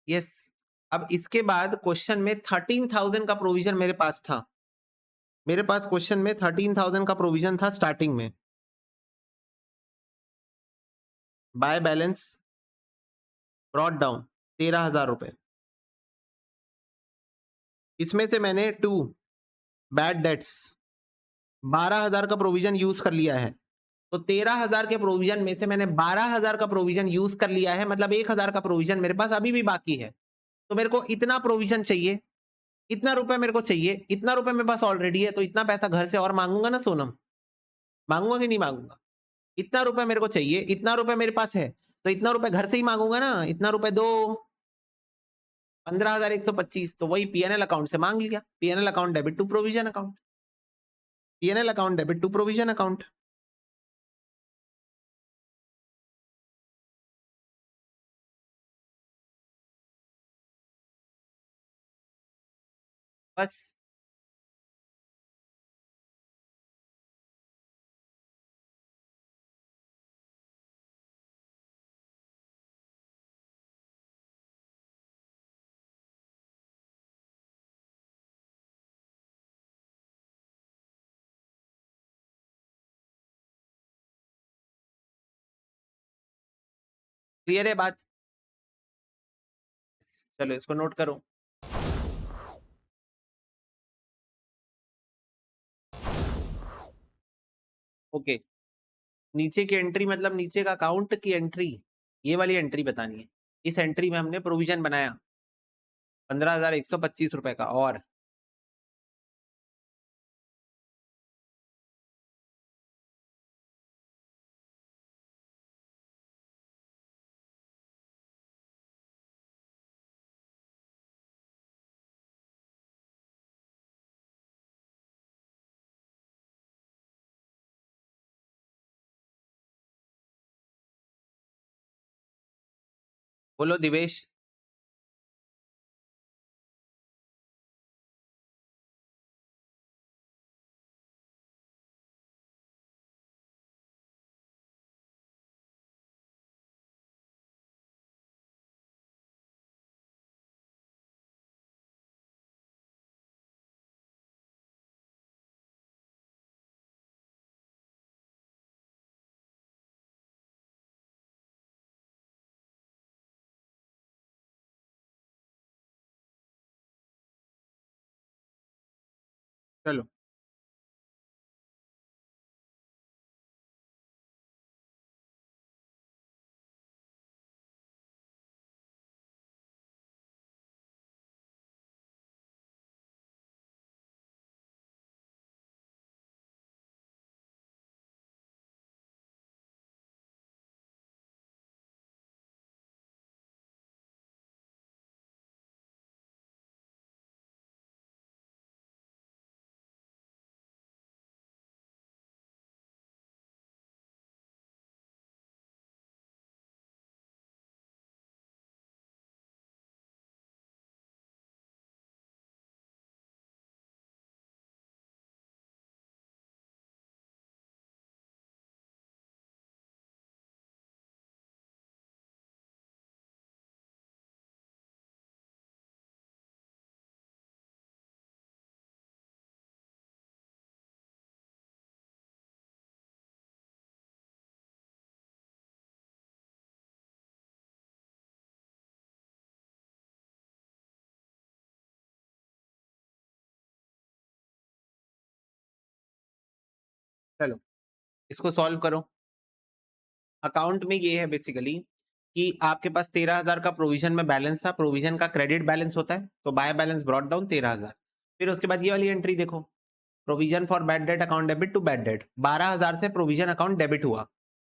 यस। अब इसके बाद क्वेश्चन में 13,000 का प्रोविजन मेरे पास था, मेरे पास क्वेश्चन में 13,000 का प्रोविजन था स्टार्टिंग में, बाय बैलेंस ब्रॉट डाउन 13,000 रुपए, इसमें से मैंने टू बैड डेट्स 12,000 का प्रोविजन यूज कर लिया है, तो 13,000 के प्रोविजन में से मैंने 12,000 का प्रोविजन यूज कर लिया है, मतलब 1,000 का प्रोविजन मेरे पास अभी भी बाकी है, तो मेरे को इतना प्रोविजन चाहिए, इतना रुपए मेरे को चाहिए, इतना रुपए मेरे पास ऑलरेडी है, तो इतना पैसा घर से और मांगूंगा ना सोनम, मांगूंगा कि नहीं मांगूंगा? इतना रुपए मेरे को चाहिए, इतना रुपए मेरे पास है, तो इतना रुपए घर से ही मांगूंगा ना, इतना रुपए दो, 15,125, तो वही पीएनएल अकाउंट से मांग लिया, PNL account debit to provision account, PNL account debit to provision account. बस क्लियर है बात? चलो इसको नोट करो। ओके, नीचे की एंट्री मतलब नीचे का अकाउंट की एंट्री, ये वाली एंट्री बतानी है। इस एंट्री में हमने प्रोविजन बनाया 15,125 रुपए का। और बोलो दिवेश। चलो चलो इसको सॉल्व करो। अकाउंट में ये है बेसिकली कि आपके पास 13,000 का प्रोविजन में बैलेंस था। प्रोविजन का क्रेडिट बैलेंस होता है, तो बाय बैलेंस ब्रॉट डाउन 13,000। फिर उसके बाद ये वाली एंट्री देखो, provision for bad debt account debit to bad debt. 12,000 से प्रोविजन अकाउंट डेबिट हुआ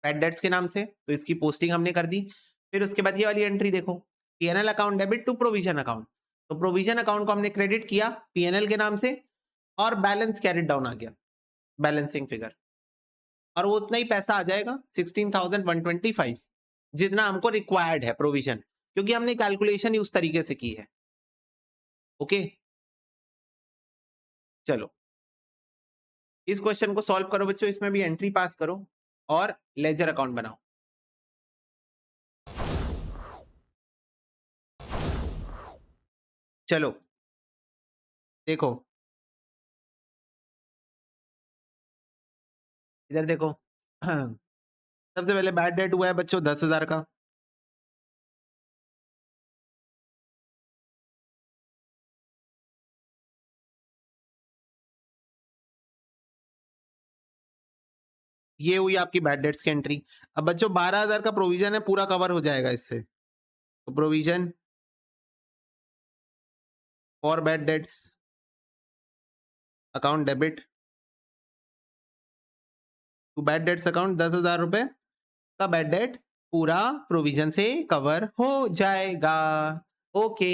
बैड डेट्स के नाम से, तो इसकी पोस्टिंग हमने कर दी। फिर उसके बाद ये वाली एंट्री देखो, PNL account debit to provision account. तो प्रोविजन अकाउंट को हमने क्रेडिट किया पीएनएल के नाम से, और बैलेंस कैरिड डाउन आ गया, बैलेंसिंग फिगर, और वो उतना ही पैसा आ जाएगा 16,125, जितना हमको रिक्वायर्ड है प्रोविजन, क्योंकि हमने कैलकुलेशन ही उस तरीके से की है। ओके, चलो इस क्वेश्चन को सॉल्व करो बच्चों, इसमें भी एंट्री पास करो और लेजर अकाउंट बनाओ। चलो देखो, इधर देखो। सबसे पहले बैड डेट हुआ है बच्चों 10,000 का। ये हुई आपकी बैड डेट्स की एंट्री। अब बच्चों 12,000 का प्रोविजन है, पूरा कवर हो जाएगा इससे। तो provision for bad debts account debit to bad debts account, 10,000 रुपए का बैड डेट पूरा प्रोविजन से कवर हो जाएगा। ओके,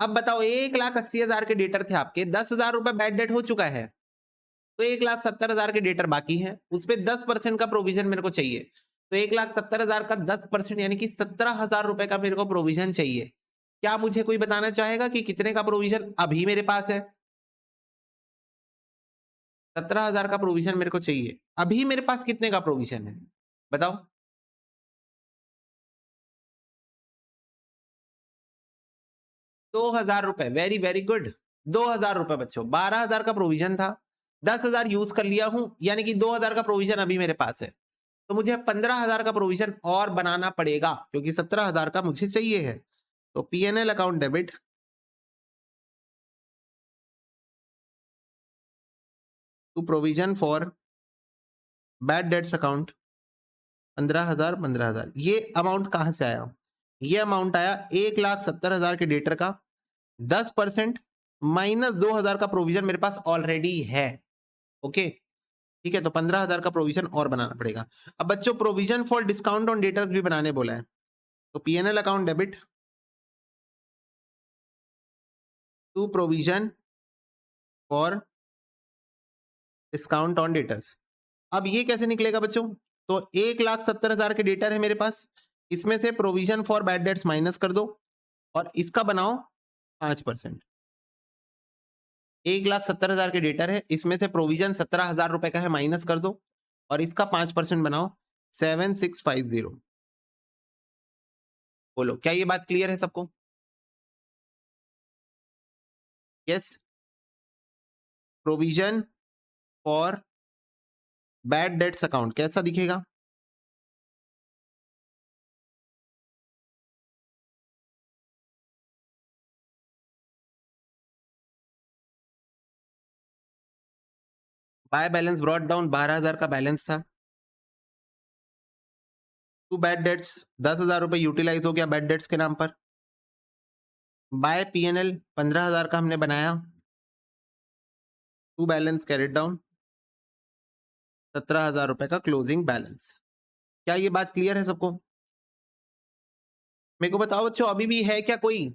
अब बताओ 1,80,000 के डेटर थे आपके, 10,000 रुपए बैड डेट हो चुका है, तो 1,70,000 के डेटर बाकी हैं, उस पे 10% का प्रोविजन मेरे को चाहिए। तो 1,70,000 का 10% यानी कि 17,000 रुपए का मेरे को प्रोविजन चाहिए। क्या मुझे कोई बताना चाहेगा कि कितने का प्रोविजन अभी मेरे पास है? 17,000 का प्रोविजन मेरे को चाहिए, अभी मेरे पास कितने का प्रोविजन है बताओ? 2,000 रुपए, वेरी वेरी गुड। 2,000 रुपए बच्चों, 12,000 का प्रोविजन था, 10,000 यूज कर लिया हूं, यानी कि 2,000 का प्रोविजन अभी मेरे पास है। तो मुझे 15,000 का प्रोविजन और बनाना पड़ेगा क्योंकि 17,000 का मुझे चाहिए है। तो PNL account debit to provision for bad debts account 15,000 15,000। ये अमाउंट कहां से आया? ये अमाउंट आया 1,70,000 के डेटर का 10% माइनस 2,000 का प्रोविजन मेरे पास ऑलरेडी है। ओके, ठीक है, तो 15,000 का प्रोविजन और बनाना पड़ेगा। अब बच्चों provision for discount on debtors भी बनाने बोला है, तो PNL account debit to provision for discount on debtors. अब ये कैसे निकलेगा बच्चों? तो 1,70,000 के डेटर है मेरे पास, इसमें से provision for bad dates minus कर दो और इसका बनाओ 5%। 1,70,000 के डेटर है, इसमें से प्रोविजन 17,000 रुपए का है, माइनस कर दो और इसका 5% बनाओ 7,650। बोलो क्या ये बात क्लियर है सबको? Yes. Provision for bad debts account कैसा दिखेगा? बाय बैलेंस ब्रॉट डाउन 12,000 का बैलेंस था, टू बैड डेट्स 10,000 रुपए यूटिलाइज हो गया बैड डेट्स के नाम पर। बाय पीएनएल 15,000 का हमने बनाया, टू बैलेंस कैरिड डाउन 17,000 रुपए का क्लोजिंग बैलेंस। क्या ये बात क्लियर है सबको? मेरे को बताओ बच्चों, अभी भी है क्या कोई?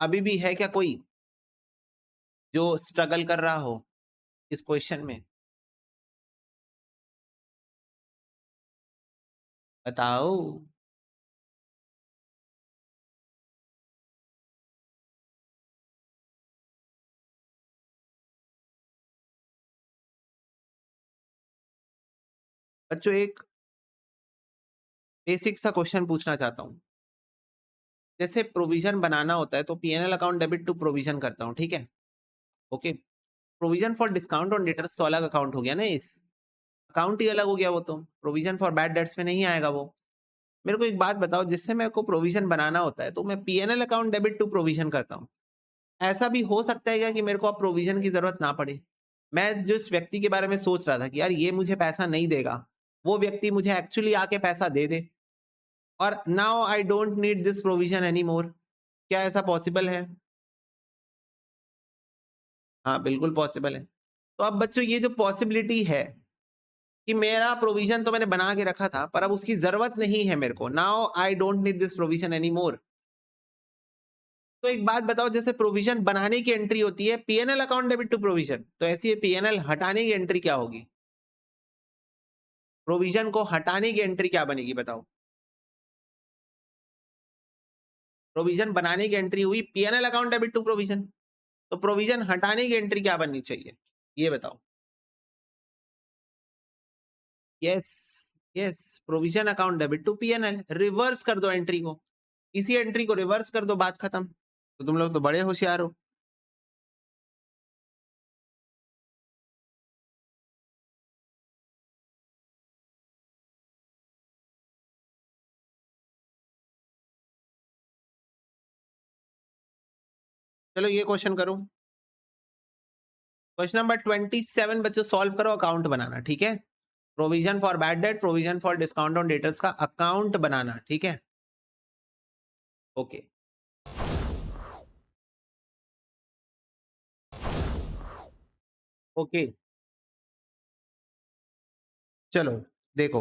अभी भी है क्या कोई जो स्ट्रगल कर रहा हो इस क्वेश्चन में? बताओ। बच्चों एक बेसिक सा क्वेश्चन पूछना चाहता हूं। जैसे प्रोविजन बनाना होता है तो PNL account debit to provision करता हूं, ठीक है? Okay. Provision for discount on debtors तो अलग अकाउंट हो गया ना, इस अकाउंट ही अलग हो गया वो, तो प्रोविजन फॉर बैड डेट्स में नहीं आएगा वो। मेरे को एक बात बताओ, जिससे मेरे को प्रोविजन बनाना होता है तो मैं PNL account debit to provision करता हूँ। ऐसा भी हो सकता है क्या कि मेरे को अब प्रोविजन की जरूरत ना पड़े? मैं जिस व्यक्ति के बारे में सोच रहा था कि यार ये मुझे पैसा नहीं देगा, वो व्यक्ति मुझे एक्चुअली आके पैसा दे दे और now I don't need this provision any more. क्या ऐसा पॉसिबल है? हाँ बिल्कुल पॉसिबल है। तो अब बच्चों ये जो पॉसिबिलिटी है कि मेरा प्रोविजन तो मैंने बना के रखा था पर अब उसकी जरूरत नहीं है मेरे को, now I don't need this provision any more. तो एक बात बताओ, जैसे प्रोविजन बनाने की एंट्री होती है PNL account debit to provision, तो ऐसी पीएनएल हटाने की एंट्री क्या होगी? प्रोविजन को हटाने की एंट्री क्या बनेगी बताओ? प्रोविजन बनाने की एंट्री हुई PNL account debit to provision, तो प्रोविजन हटाने की एंट्री क्या बननी चाहिए ये बताओ? Yes, yes, provision account debit to PNL. Reverse कर दो एंट्री को, इसी एंट्री को रिवर्स कर दो, बात खत्म। तो तुम लोग तो बड़े होशियार हो। चलो ये क्वेश्चन करो। क्वेश्चन नंबर 27 बच्चों सॉल्व करो, अकाउंट बनाना, ठीक है? Provision for bad date, provision for discount on debtors का अकाउंट बनाना, ठीक है? ओके। ओके चलो देखो,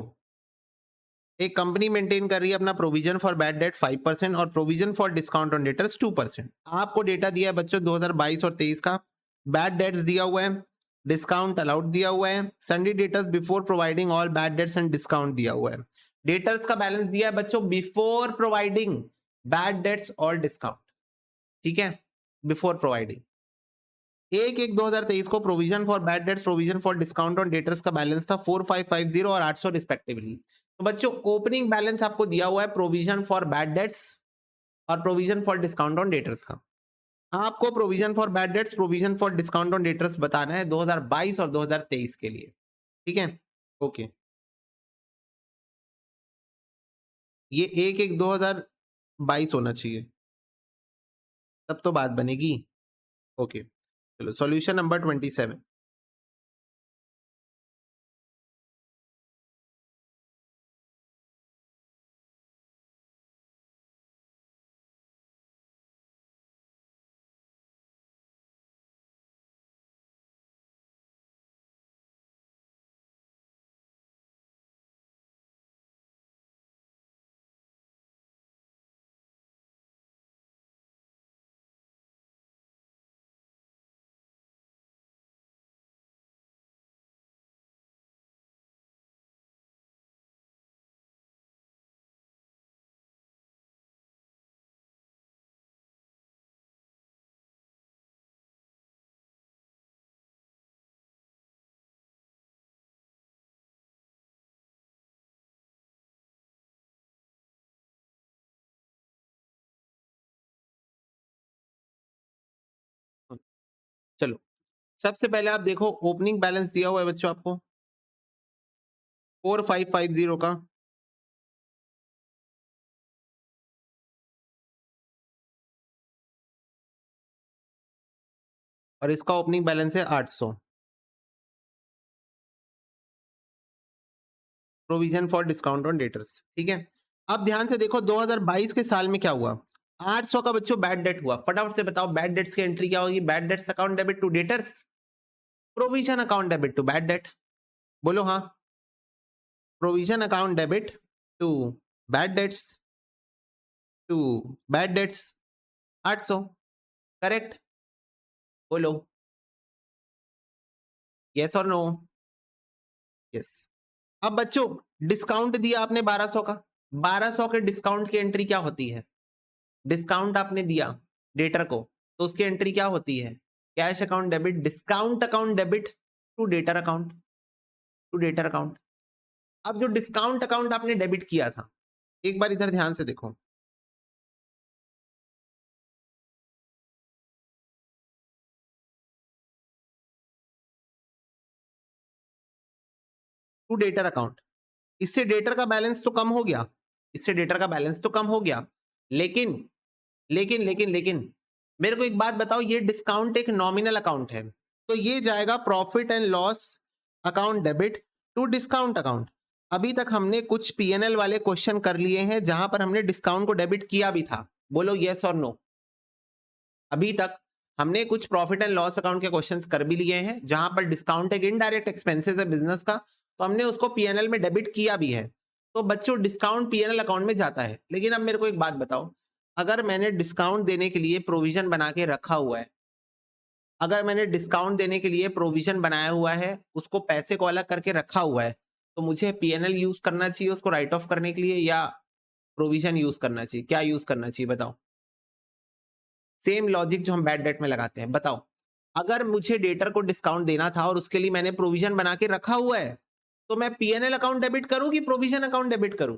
एक कंपनी मेंटेन कर रही है अपना प्रोविजन फॉर बैड डेट 5% और provision for discount on debtors 2%। आपको डेटा दिया है बच्चों 2022 और 23 का, बैड डेट्स दिया हुआ है, डिस्काउंट अलाउड दिया हुआ है, Sunday debtors before providing all bad debts and discount दिया हुआ है। डेटर्स का बैलेंस दिया है बच्चों बिफोर प्रोवाइडिंग बैड डेट्स और डिस्काउंट, ठीक है? बिफोर प्रोवाइडिंग 1/1/2023 को provision for bad dates, provision for discount on debtors का बैलेंस था 4550 और 800 रिस्पेक्टिवली। तो बच्चों ओपनिंग बैलेंस आपको दिया हुआ है प्रोविजन फॉर बैड डेट्स और provision for discount on debtors का। आपको provision for bad dates, provision for discount on debtors बताना है 2022 और 2023 के लिए, ठीक है? ओके, ये 1/1/2022 होना चाहिए, तब तो बात बनेगी। ओके, चलो सॉल्यूशन नंबर 27। चलो, सबसे पहले आप देखो ओपनिंग बैलेंस दिया हुआ है बच्चों आपको 4550 का, और इसका ओपनिंग बैलेंस है 800। Provision for discount on debtors, ठीक है। अब ध्यान से देखो 2022 के साल में क्या हुआ। 800 का बच्चों बैड डेट हुआ। फटाफट से बताओ बैड डेट्स की एंट्री क्या होगी। Bad debts account debit to debtors, provision account debit to bad debt. बोलो हाँ। Provision account debit to bad debts, to bad debts 800, correct. बोलो यस और नो। यस। अब बच्चों डिस्काउंट दिया आपने 1200 का, 1200 के डिस्काउंट की एंट्री क्या होती है। डिस्काउंट आपने दिया डेटर को, तो उसकी एंट्री क्या होती है। Cash account debit, discount account debit to debtor account, to debtor account. अब जो डिस्काउंट अकाउंट आपने डेबिट किया था, एक बार इधर ध्यान से देखो। टू डेटर अकाउंट, इससे डेटर का बैलेंस तो कम हो गया, इससे डेटर का बैलेंस तो कम हो गया। लेकिन लेकिन लेकिन लेकिन मेरे को एक बात बताओ, ये डिस्काउंट एक नॉमिनल अकाउंट है, तो ये जाएगा profit and loss account debit to discount account. अभी तक हमने कुछ पीएनएल वाले क्वेश्चन कर लिए हैं जहां पर हमने डिस्काउंट को डेबिट किया भी था। बोलो यस और नो। अभी तक हमने कुछ प्रॉफिट एंड लॉस अकाउंट के क्वेश्चंस कर भी लिए हैं जहां पर डिस्काउंट एक इनडायरेक्ट एक्सपेंसेस है बिजनेस का, तो हमने उसको पीएनएल में डेबिट किया भी है। तो बच्चों डिस्काउंट पीएनएल अकाउंट में जाता है। लेकिन अब मेरे को एक बात बताओ, अगर मैंने डिस्काउंट देने के लिए प्रोविजन बना के रखा हुआ है, अगर मैंने डिस्काउंट देने के लिए प्रोविजन बनाया हुआ है, उसको पैसे को अलग करके रखा हुआ है, तो मुझे पीएनएल यूज करना चाहिए उसको राइट ऑफ करने के लिए, या प्रोविजन यूज करना चाहिए। क्या यूज करना चाहिए बताओ। सेम लॉजिक जो हम बैड डेट में लगाते हैं। बताओ, अगर मुझे डेटर को डिस्काउंट देना था और उसके लिए मैंने प्रोविजन बना के रखा हुआ है, तो मैं पीएनएल अकाउंट डेबिट करूं कि प्रोविजन अकाउंट डेबिट करूं।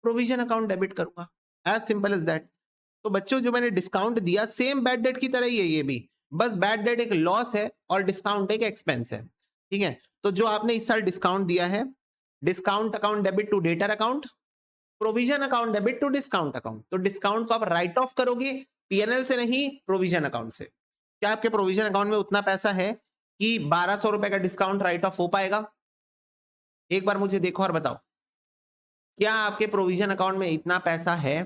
प्रोविजन अकाउंट डेबिट करूंगा, एज सिंपल एज दैट। तो बच्चों जो मैंने डिस्काउंट दिया सेम बैड डेट की तरह ही है ये भी, बस बैड डेट एक लॉस है और डिस्काउंट एक एक्सपेंस है, ठीक है। तो जो आपने इस साल डिस्काउंट दिया है, discount account debit to debtor account, provision account debit to discount account. तो डिस्काउंट को आप राइट ऑफ करोगे पीएनएल से नहीं, प्रोविजन अकाउंट से। क्या आपके प्रोविजन अकाउंट में उतना पैसा है कि 1200 रुपए का डिस्काउंट राइट ऑफ हो पाएगा। एक बार मुझे देखो और बताओ, क्या आपके प्रोविजन अकाउंट में इतना पैसा है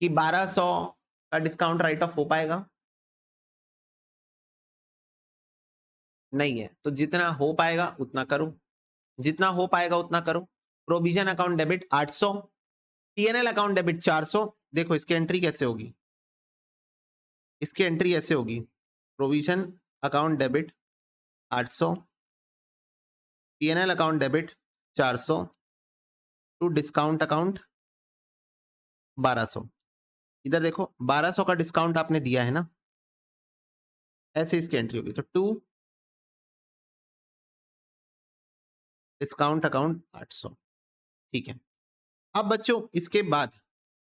कि 1200 का डिस्काउंट राइट ऑफ हो पाएगा। नहीं है, तो जितना हो पाएगा उतना करो, जितना हो पाएगा उतना करो। Provision account debit 800, PNL account debit 400। देखो इसकी एंट्री कैसे होगी, इसकी एंट्री ऐसे होगी, provision account debit 800, PNL account debit 400 to discount account 1200। इधर देखो 1200 का डिस्काउंट आपने दिया है ना, ऐसे इसकी एंट्री होगी। तो टू डिस्काउंट अकाउंट 800, ठीक है। अब बच्चों इसके बाद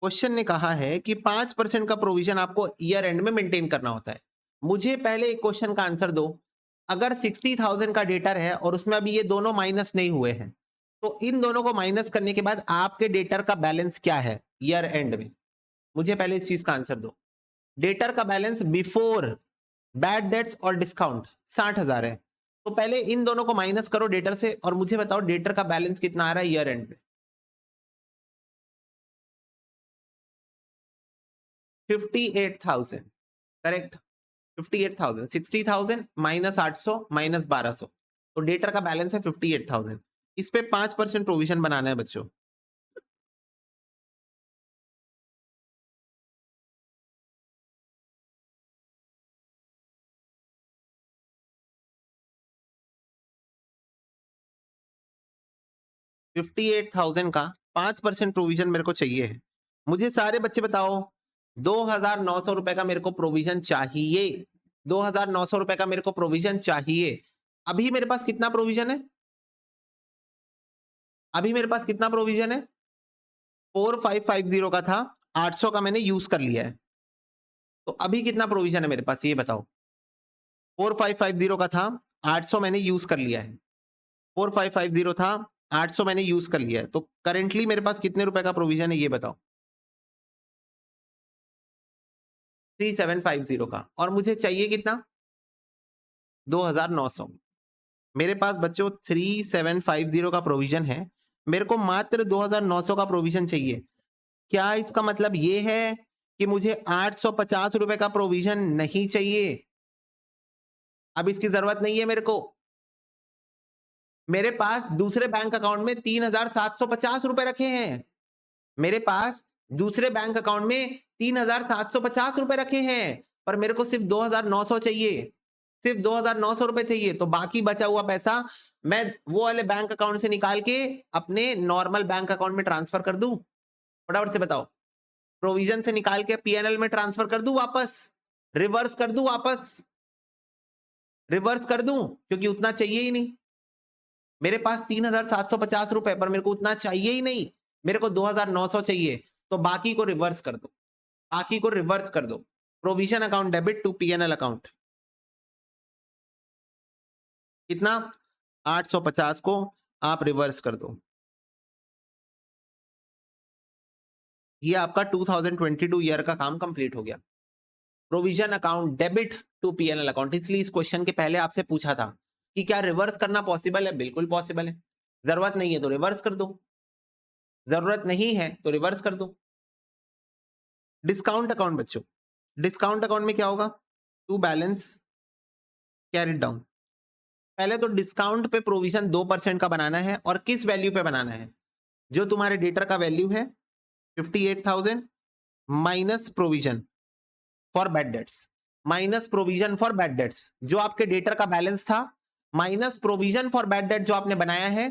क्वेश्चन ने कहा है कि 5% का प्रोविजन आपको ईयर एंड में मेंटेन करना होता है। मुझे पहले एक क्वेश्चन का आंसर दो, अगर 60,000 का डेटर है और उसमें अभी ये दोनों माइनस नहीं हुए हैं, तो इन दोनों को माइनस करने के बाद आपके डेटर का बैलेंस क्या है ईयर एंड में? मुझे पहले इस चीज का आंसर दो। डेटर का बैलेंस बिफोर बैड डेट्स और डिस्काउंट 60,000 है। तो पहले इन दोनों को माइनस करो डेटर से और मुझे बताओ डेटर का बैलेंस कितना आ रहा है ईयर एंड में? 58,000। करेक्ट। 58,000। 60,000 माइनस 800 माइनस 1200, तो डेटर का बैलेंस है 58,000। इस पे 5% प्रोविजन बनाना है बच्चों। $58,000 का 5% प्रोविजन मेरे को चाहिए है। मुझे सारे बच्चे बताओ, 2,900 रुपए का मेरे को प्रोविजन चाहिए। 2,900 रुपए का मेरे को प्रोविजन चाहिए। अभी मेरे पास कितना प्रोविजन है? अभी मेरे पास कितना प्रोविजन है? 4550 का था, 800 का मैंने यूज कर लिया है। तो अभी कितना प्रोविजन है मेरे पास ये बताओ? 4550 का था, 800 मैंने यूज कर लिया है। 4550 था, 800 मैंने यूज कर लिया है। तो करेंटली मेरे पास कितने रुपए का प्रोविजन है ये बताओ? 3750 का। और मुझे चाहिए कितना? 2,900। मेरे पास बच्चों 3750 का प्रोविजन है, मेरे को मात्र 2,900 का प्रोविजन चाहिए। क्या इसका मतलब ये है कि मुझे 850 रुपए का प्रोविजन नहीं चाहिए? अब इसकी जरूरत नहीं है मेरे को। मेरे पास दूसरे बैंक अकाउंट में 3,750 रुपए रखे हैं। मेरे पास दूसरे बैंक अकाउंट में 3,750 रुपए रखे हैं, पर मेरे को सिर्फ 2,900 चाहिए। सिर्फ 2,900 रुपए चाहिए। तो बाकी बचा हुआ पैसा मैं वो वाले बैंक अकाउंट से निकाल के अपने नॉर्मल बैंक अकाउंट में ट्रांसफर कर दूं? फटाफट से बताओ। प्रोविजन से निकाल के पीएनएल में ट्रांसफर कर दूं वापस? रिवर्स कर दूं वापस? रिवर्स कर दूं? क्योंकि उतना चाहिए ही नहीं। मेरे पास 3,750 रुपए, पर मेरे को उतना चाहिए ही नहीं। मेरे को 2,900 चाहिए। तो बाकी को रिवर्स कर दो। बाकी को रिवर्स कर दो। Provision account debit to PNL account. कितना? 850 को आप रिवर्स कर दो। ये आपका 2022 ईयर का काम कंप्लीट हो गया। Provision account debit to PNL account. इसलिए इस क्वेश्चन के पहले आपसे पूछा था कि क्या रिवर्स करना पॉसिबल है? बिल्कुल पॉसिबल है। जरूरत नहीं है तो रिवर्स कर दो, जरूरत नहीं है तो रिवर्स कर दो। डिस्काउंट अकाउंट बच्चों, डिस्काउंट अकाउंट में क्या होगा? To balance carried down. पहले तो डिस्काउंट पे प्रोविजन 2% का बनाना है। और किस वैल्यू पे बनाना है? जो तुम्हारे डेटर का वैल्यू है 58,000 minus provision for bad dates. Minus provision for bad dates जो आपके डेटर का बैलेंस था, minus provision for bad debt जो आपने बनाया है।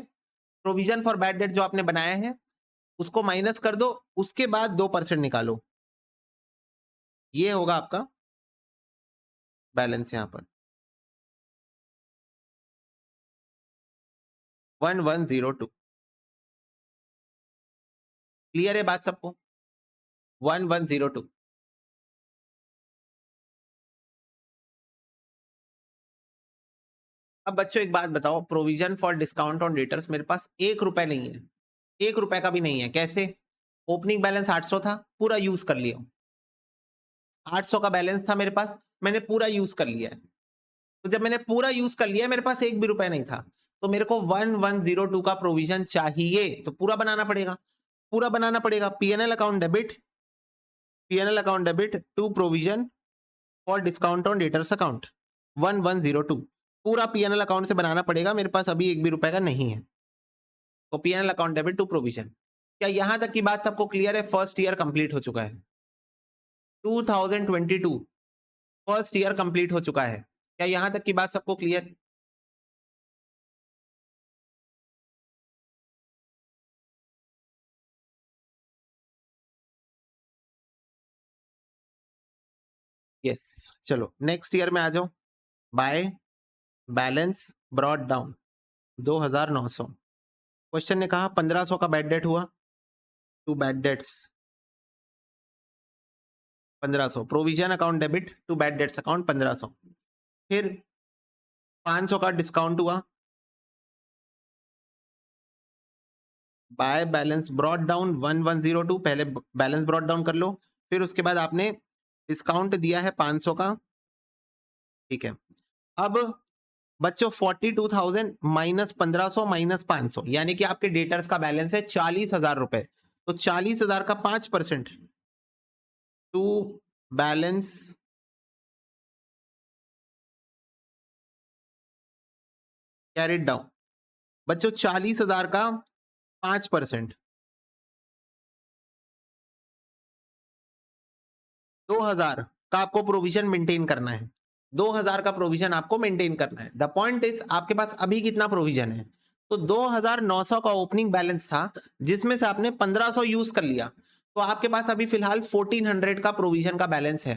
प्रोविजन फॉर बैड डेट जो आपने बनाया है उसको माइनस कर दो, उसके बाद 2% निकालो। ये होगा आपका बैलेंस। यहां पर 1102। क्लियर है बात सबको? 1102। अब बच्चों एक बात बताओ, provision for discount on debtors मेरे पास 1 रुपए नहीं है। 1 रुपए का भी नहीं है। कैसे? ओपनिंग बैलेंस 800 था, पूरा यूज कर लिया। 800 का बैलेंस था मेरे पास, मैंने पूरा यूज कर लिया है। तो जब मैंने पूरा यूज कर लिया, मेरे पास 1 भी रुपए नहीं था। तो मेरे को 1102 का प्रोविजन चाहिए, तो पूरा बनाना पड़ेगा। पूरा बनाना पड़ेगा। PNL account debit, PNL account debit to provision for discount on debtors account 1102। पूरा पीएनएल अकाउंट से बनाना पड़ेगा। मेरे पास अभी 1 भी रुपए का नहीं है। तो PNL account debit to provision. क्या यहां तक की बात सबको क्लियर है? फर्स्ट ईयर कंप्लीट हो चुका है। 2022 फर्स्ट ईयर कंप्लीट हो चुका है। क्या यहां तक की बात सबको क्लियर है? यस। चलो नेक्स्ट ईयर में आ जाओ। By balance brought down 2,900। Question ने कहा 1,500 का बैड डेट हुआ, to bad debts 1,500। Provision account debit to bad debts account 1,500। फिर 500 का डिस्काउंट हुआ, बाय बैलेंस ब्रॉट डाउन 1102, पहले बैलेंस ब्रॉट डाउन कर लो, फिर उसके बाद आपने डिस्काउंट दिया है 500 का, ठीक है। अब बच्चों 42,000 माइनस 1500 माइनस 500, यानी कि आपके डेटर्स का बैलेंस है 40,000 रुपए। तो 40,000 का 5% टू बैलेंस कैरिड डाउन। बच्चों 40,000 का 5%, 2,000 का आपको प्रोविजन मेंटेन करना है। 2,000 का प्रोविजन आपको मेंटेन करना है। द पॉइंट इज आपके पास अभी कितना प्रोविजन है? तो 2,900 का ओपनिंग बैलेंस था, जिसमें से आपने 1,500 यूज कर लिया, तो आपके पास अभी फिलहाल 1,400 का प्रोविजन का बैलेंस है।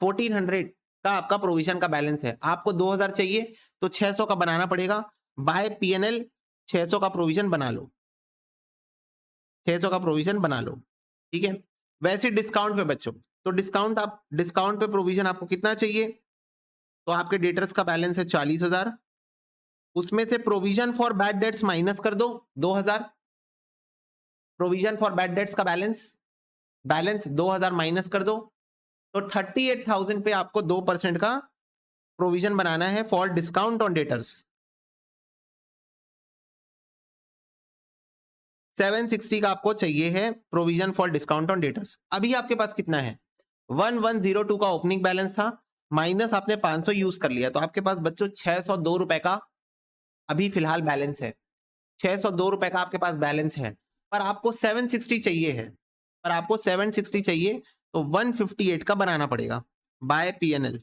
1,400 का आपका प्रोविजन का बैलेंस है। आपको 2,000 चाहिए तो 600 का बनाना पड़ेगा। बाय पीएनएल 600 का प्रोविजन बना लो, 600 का प्रोविजन बना लो, ठीक है। वैसे डिस्काउंट पे बच्चों, तो डिस्काउंट पे प्रोविजन आपको कितना चाहिए? तो आपके डेटर्स का बैलेंस है 40,000, उसमें से provision for bad dates minus कर दो 2,000। प्रोविजन फॉर बैड डेट्स का बैलेंस 2,000 माइनस कर दो, तो 38,000 पे आपको 2% का प्रोविजन बनाना है फॉर डिस्काउंट ऑन डेटर्स। 760 का आपको चाहिए है provision for discount on debtors. अभी आपके पास कितना है? 1102 का ओपनिंग बैलेंस था, माइनस आपने 500 यूज कर लिया, तो आपके पास बच्चों 602 रुपए का अभी फिलहाल बैलेंस है। 602 रुपए का आपके पास बैलेंस है, पर आपको 760 चाहिए है, पर आपको 760 चाहिए तो 158 का बनाना पड़ेगा by PNL.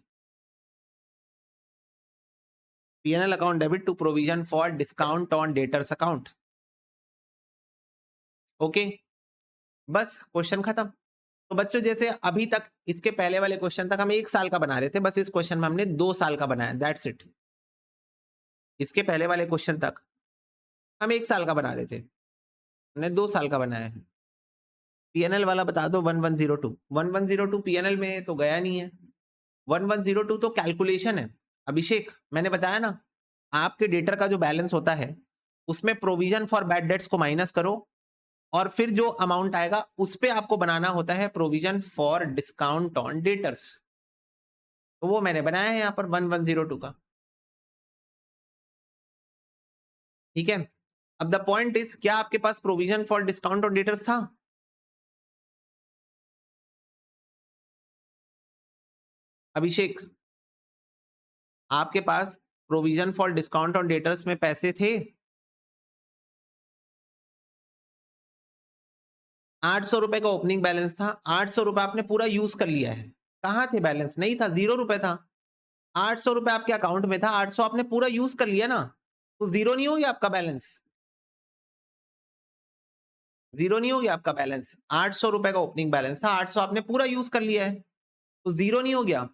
PNL account debit to provision for discount on debtors account. Okay, बस क्वेश्चन खत्म। तो बच्चों जैसे अभी तक इसके पहले वाले क्वेश्चन तक हम 1 साल का बना रहे थे, बस इस क्वेश्चन में हमने 2 साल का बनाया, दैट्स इट। इसके पहले वाले क्वेश्चन तक हम 1 साल का बना रहे थे, हमने 2 साल का बनाया है। पीएनएल वाला बता दो 1102। 1102 पीएनएल में तो गया नहीं है। 1102 तो कैलकुलेशन है। अभिषेक मैंने बताया ना, आपके डेटर का जो बैलेंस होता है उसमें प्रोविजन फॉर बैड डेट्स को माइनस करो और फिर जो अमाउंट आएगा उस पे आपको बनाना होता है provision for discount on debtors. तो वो मैंने बनाया है यहाँ पर 1102 का, ठीक है। अब द पॉइंट इज, क्या आपके पास provision for discount on debtors था? अभिषेक आपके पास provision for discount on debtors में पैसे थे? 800 रुपए का ओपनिंग बैलेंस था, 800 रुपए आपने पूरा यूज कर लिया है। कहाँ थे बैलेंस? नहीं था, 0 रुपए था। 800 रुपए आपके अकाउंट में था, 800 आपने पूरा यूज कर लिया ना, तो 0 नहीं हो गया आपका बैलेंस? 0 नहीं हो गया आपका बैलेंस? 800 रुपए का ओपनिंग बैलेंस था, 800 आपने पूरा यूज कर लिया है, तो 0 नहीं हो गया?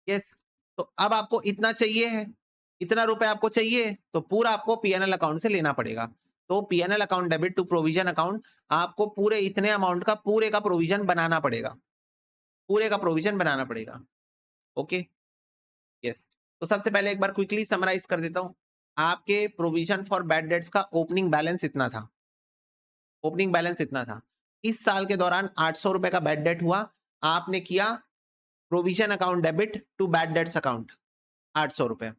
यस। तो अब आपको इतना चाहिए है, इतना रुपए आपको चाहिए, तो पूरा आपको पीएनएल अकाउंट से लेना पड़ेगा। तो PNL account debit to provision account, आपको पूरे इतने अमाउंट का पूरे का प्रोविजन बनाना पड़ेगा, पूरे का प्रोविजन बनाना पड़ेगा। Okay, yes. तो सबसे पहले एक बार क्विकली समराइज कर देता हूं। आपके प्रोविजन फॉर बैड डेट्स का ओपनिंग बैलेंस इतना था, ओपनिंग बैलेंस इतना था। इस साल के दौरान 800 रुपए का बैड डेट हुआ, आपने किया provision account debit to bad debts account 800 रुपए।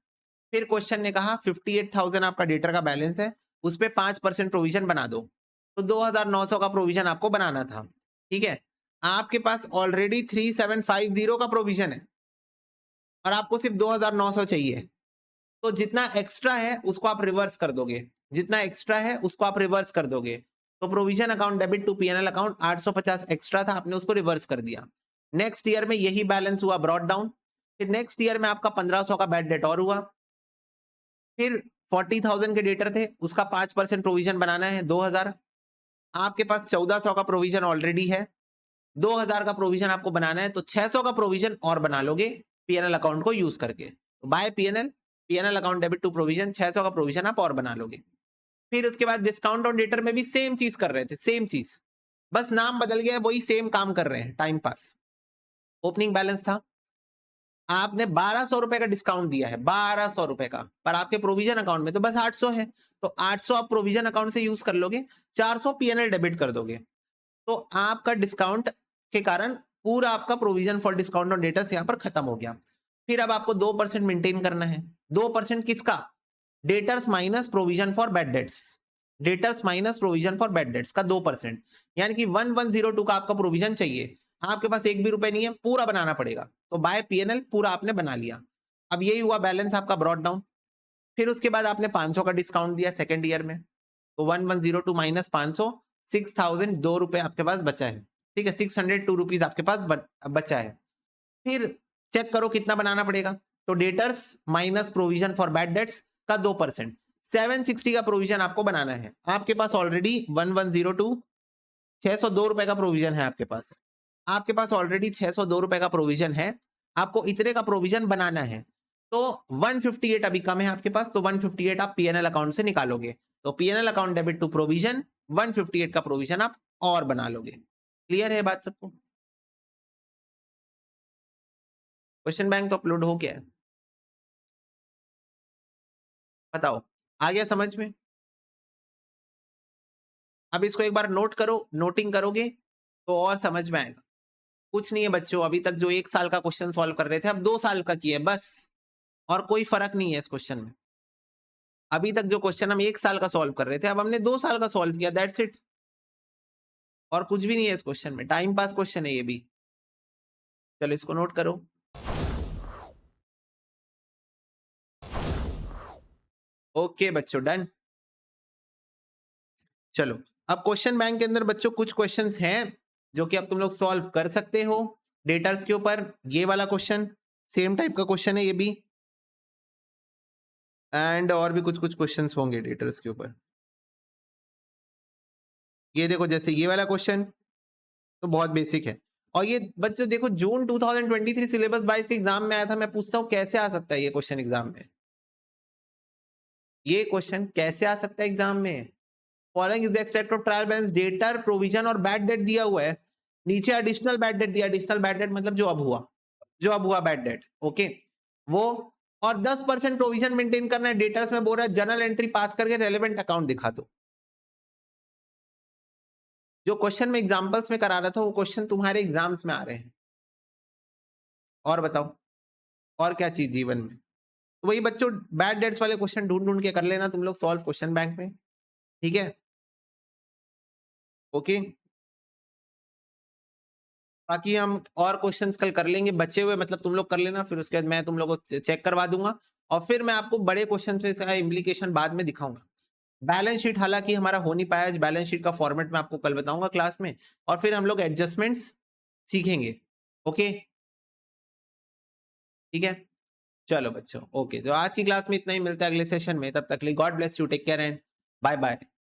फिर क्वेश्चन ने कहा 58,000 आपका डेटर का बैलेंस है, उस पे 5% प्रोविजन बना दो, तो 2,900 का प्रोविजन आपको बनाना था, ठीक है। आपके पास ऑलरेडी 3,750 का प्रोविजन है और आपको सिर्फ 2,900 चाहिए, तो जितना एक्स्ट्रा है उसको आप रिवर्स कर दोगे, जितना एक्स्ट्रा है उसको आप रिवर्स कर दोगे। तो provision account debit to PNL account 850 extra था, आपने उसको रिवर्स कर दिया। नेक्स्ट ईयर में यही बैलेंस हुआ ब्रॉट डाउन, फिर नेक्स्ट ईयर में आपका 1,500 का बैड डेट और हुआ, फिर 40,000 के डेटर थे, उसका 5% प्रोविजन बनाना है 2,000। आपके पास 1,400 का प्रोविजन ऑलरेडी है, 2,000 का प्रोविजन आपको बनाना है, तो 600 का प्रोविजन और बना लोगे पीएनएल अकाउंट को यूज करके। By PNL, PNL account debit to provision 600 का प्रोविजन आप और बना लोगे। फिर उसके बाद डिस्काउंट ऑन डेटर में भी सेम चीज कर रहे थे, सेम चीज, बस नाम बदल गया, वही सेम काम कर रहे हैं, टाइम पास। ओपनिंग बैलेंस था, आपने 1200 रुपए का डिस्काउंट दिया है, 1200 रुपए का, पर आपके प्रोविजन अकाउंट में तो बस 800 है, तो 800 आप प्रोविजन अकाउंट से यूज कर लोगे, 400 पीएनएल डेबिट कर दोगे, तो आपका डिस्काउंट के कारण पूरा आपका provision for discount on debtors यहाँ पर खत्म हो गया। फिर अब आपको 2% मेंटेन करना है। 2% किसका? Debtors minus provision for bad dates, debtors minus provision for bad dates का 2%, यानी कि 1102 का आपका प्रोविजन चाहिए, आपके पास एक भी रुपए नहीं है, पूरा बनाना पड़ेगा, तो बाय पीएनएल पूरा आपने बना लिया। अब यही हुआ बैलेंस आपका ब्रॉट डाउन। फिर उसके बाद आपने 500 का डिस्काउंट दिया सेकेंड ईयर में, तो 1102 माइनस 500, 6002 रुपए आपके पास बचा है, ठीक है, 602 रुपीज आपके पास बचा है। फिर चेक करो कितना बनाना पड़ेगा, तो debtors minus provision for bad dates का 2%, 760 का प्रोविजन आपको बनाना है। आपके पास ऑलरेडी 1102 602 रुपए का प्रोविजन है, आपके पास ऑलरेडी 602 रुपए का प्रोविजन है, आपको इतने का प्रोविजन बनाना है, तो 158 अभी कम है आपके पास, तो 158 आप पीएनएल अकाउंट से निकालोगे, तो PNL account debit to provision, 158 का प्रोविजन आप और बना लोगे। क्लियर है बात सबको? क्वेश्चन बैंक तो अपलोड हो गया है, बताओ आ गया समझ में? अब इसको एक बार नोट करो, नोटिंग करोगे तो और समझ में आएगा। कुछ नहीं है बच्चों, अभी तक जो 1 साल का क्वेश्चन सॉल्व कर रहे थे, अब 2 साल का किए बस, और कोई फर्क नहीं है इस क्वेश्चन में। अभी तक जो क्वेश्चन हम 1 साल का सॉल्व कर रहे थे, अब हमने 2 साल का सॉल्व किया, दैट्स इट, और कुछ भी नहीं है इस क्वेश्चन में, टाइम पास क्वेश्चन है ये भी। चलो इसको नोट करो। ओके बच्चों, डन। चलो अब क्वेश्चन बैंक के अंदर बच्चों कुछ क्वेश्चंस हैं जो कि अब तुम लोग सॉल्व कर सकते हो डेटर्स के ऊपर। ये वाला क्वेश्चन सेम टाइप का क्वेश्चन है ये भी, एंड और भी कुछ कुछ क्वेश्चंस होंगे डेटर्स के ऊपर। ये देखो जैसे ये वाला क्वेश्चन तो बहुत बेसिक है, और ये बच्चों देखो जून 2023 सिलेबस 22 के एग्जाम में आया था। मैं पूछता हूँ कैसे आ सकता है ये क्वेश्चन एग्जाम में, ये क्वेश्चन कैसे आ सकता है एग्जाम में? Following is the extract of trial balance, debtor, provision और बैड डेट दिया हुआ है, नीचे एडिशनल बैड डेट दिया, एडिशनल बैड डेट मतलब जो अब हुआ, बैड डेट, ओके वो, और 10% प्रोविजन मेंटेन करना है। डेटर्स में बोल रहा है जर्नल एंट्री पास करके रेलेवेंट अकाउंट दिखा दो। जो क्वेश्चन में एग्जांपल्स में करा रहा था वो क्वेश्चन तुम्हारे एग्जाम्स में आ रहे हैं। और बताओ और क्या चीज जीवन में? तो वही बच्चों बैड डेट्स वाले क्वेश्चन ढूंढ ढूंढ के कर लेना तुम लोग सॉल्व क्वेश्चन बैंक में, ठीक है, ओके। बाकी हम और क्वेश्चंस कल कर लेंगे बचे हुए, मतलब तुम लोग कर लेना, फिर उसके बाद मैं तुम लोगों को चेक करवा दूंगा, और फिर मैं आपको बड़े क्वेश्चन में इसका इम्प्लीकेशन बाद में दिखाऊंगा। बैलेंस शीट हालांकि हमारा हो नहीं पाया, बैलेंस शीट का फॉर्मेट मैं आपको कल बताऊंगा क्लास में, और फिर हम लोग एडजस्टमेंट्स सीखेंगे, ओके, ठीक है। चलो बच्चों, ओके, तो आज की क्लास में इतना ही, मिलता है अगले सेशन में, तब तक के लिए God bless you, take care and bye bye.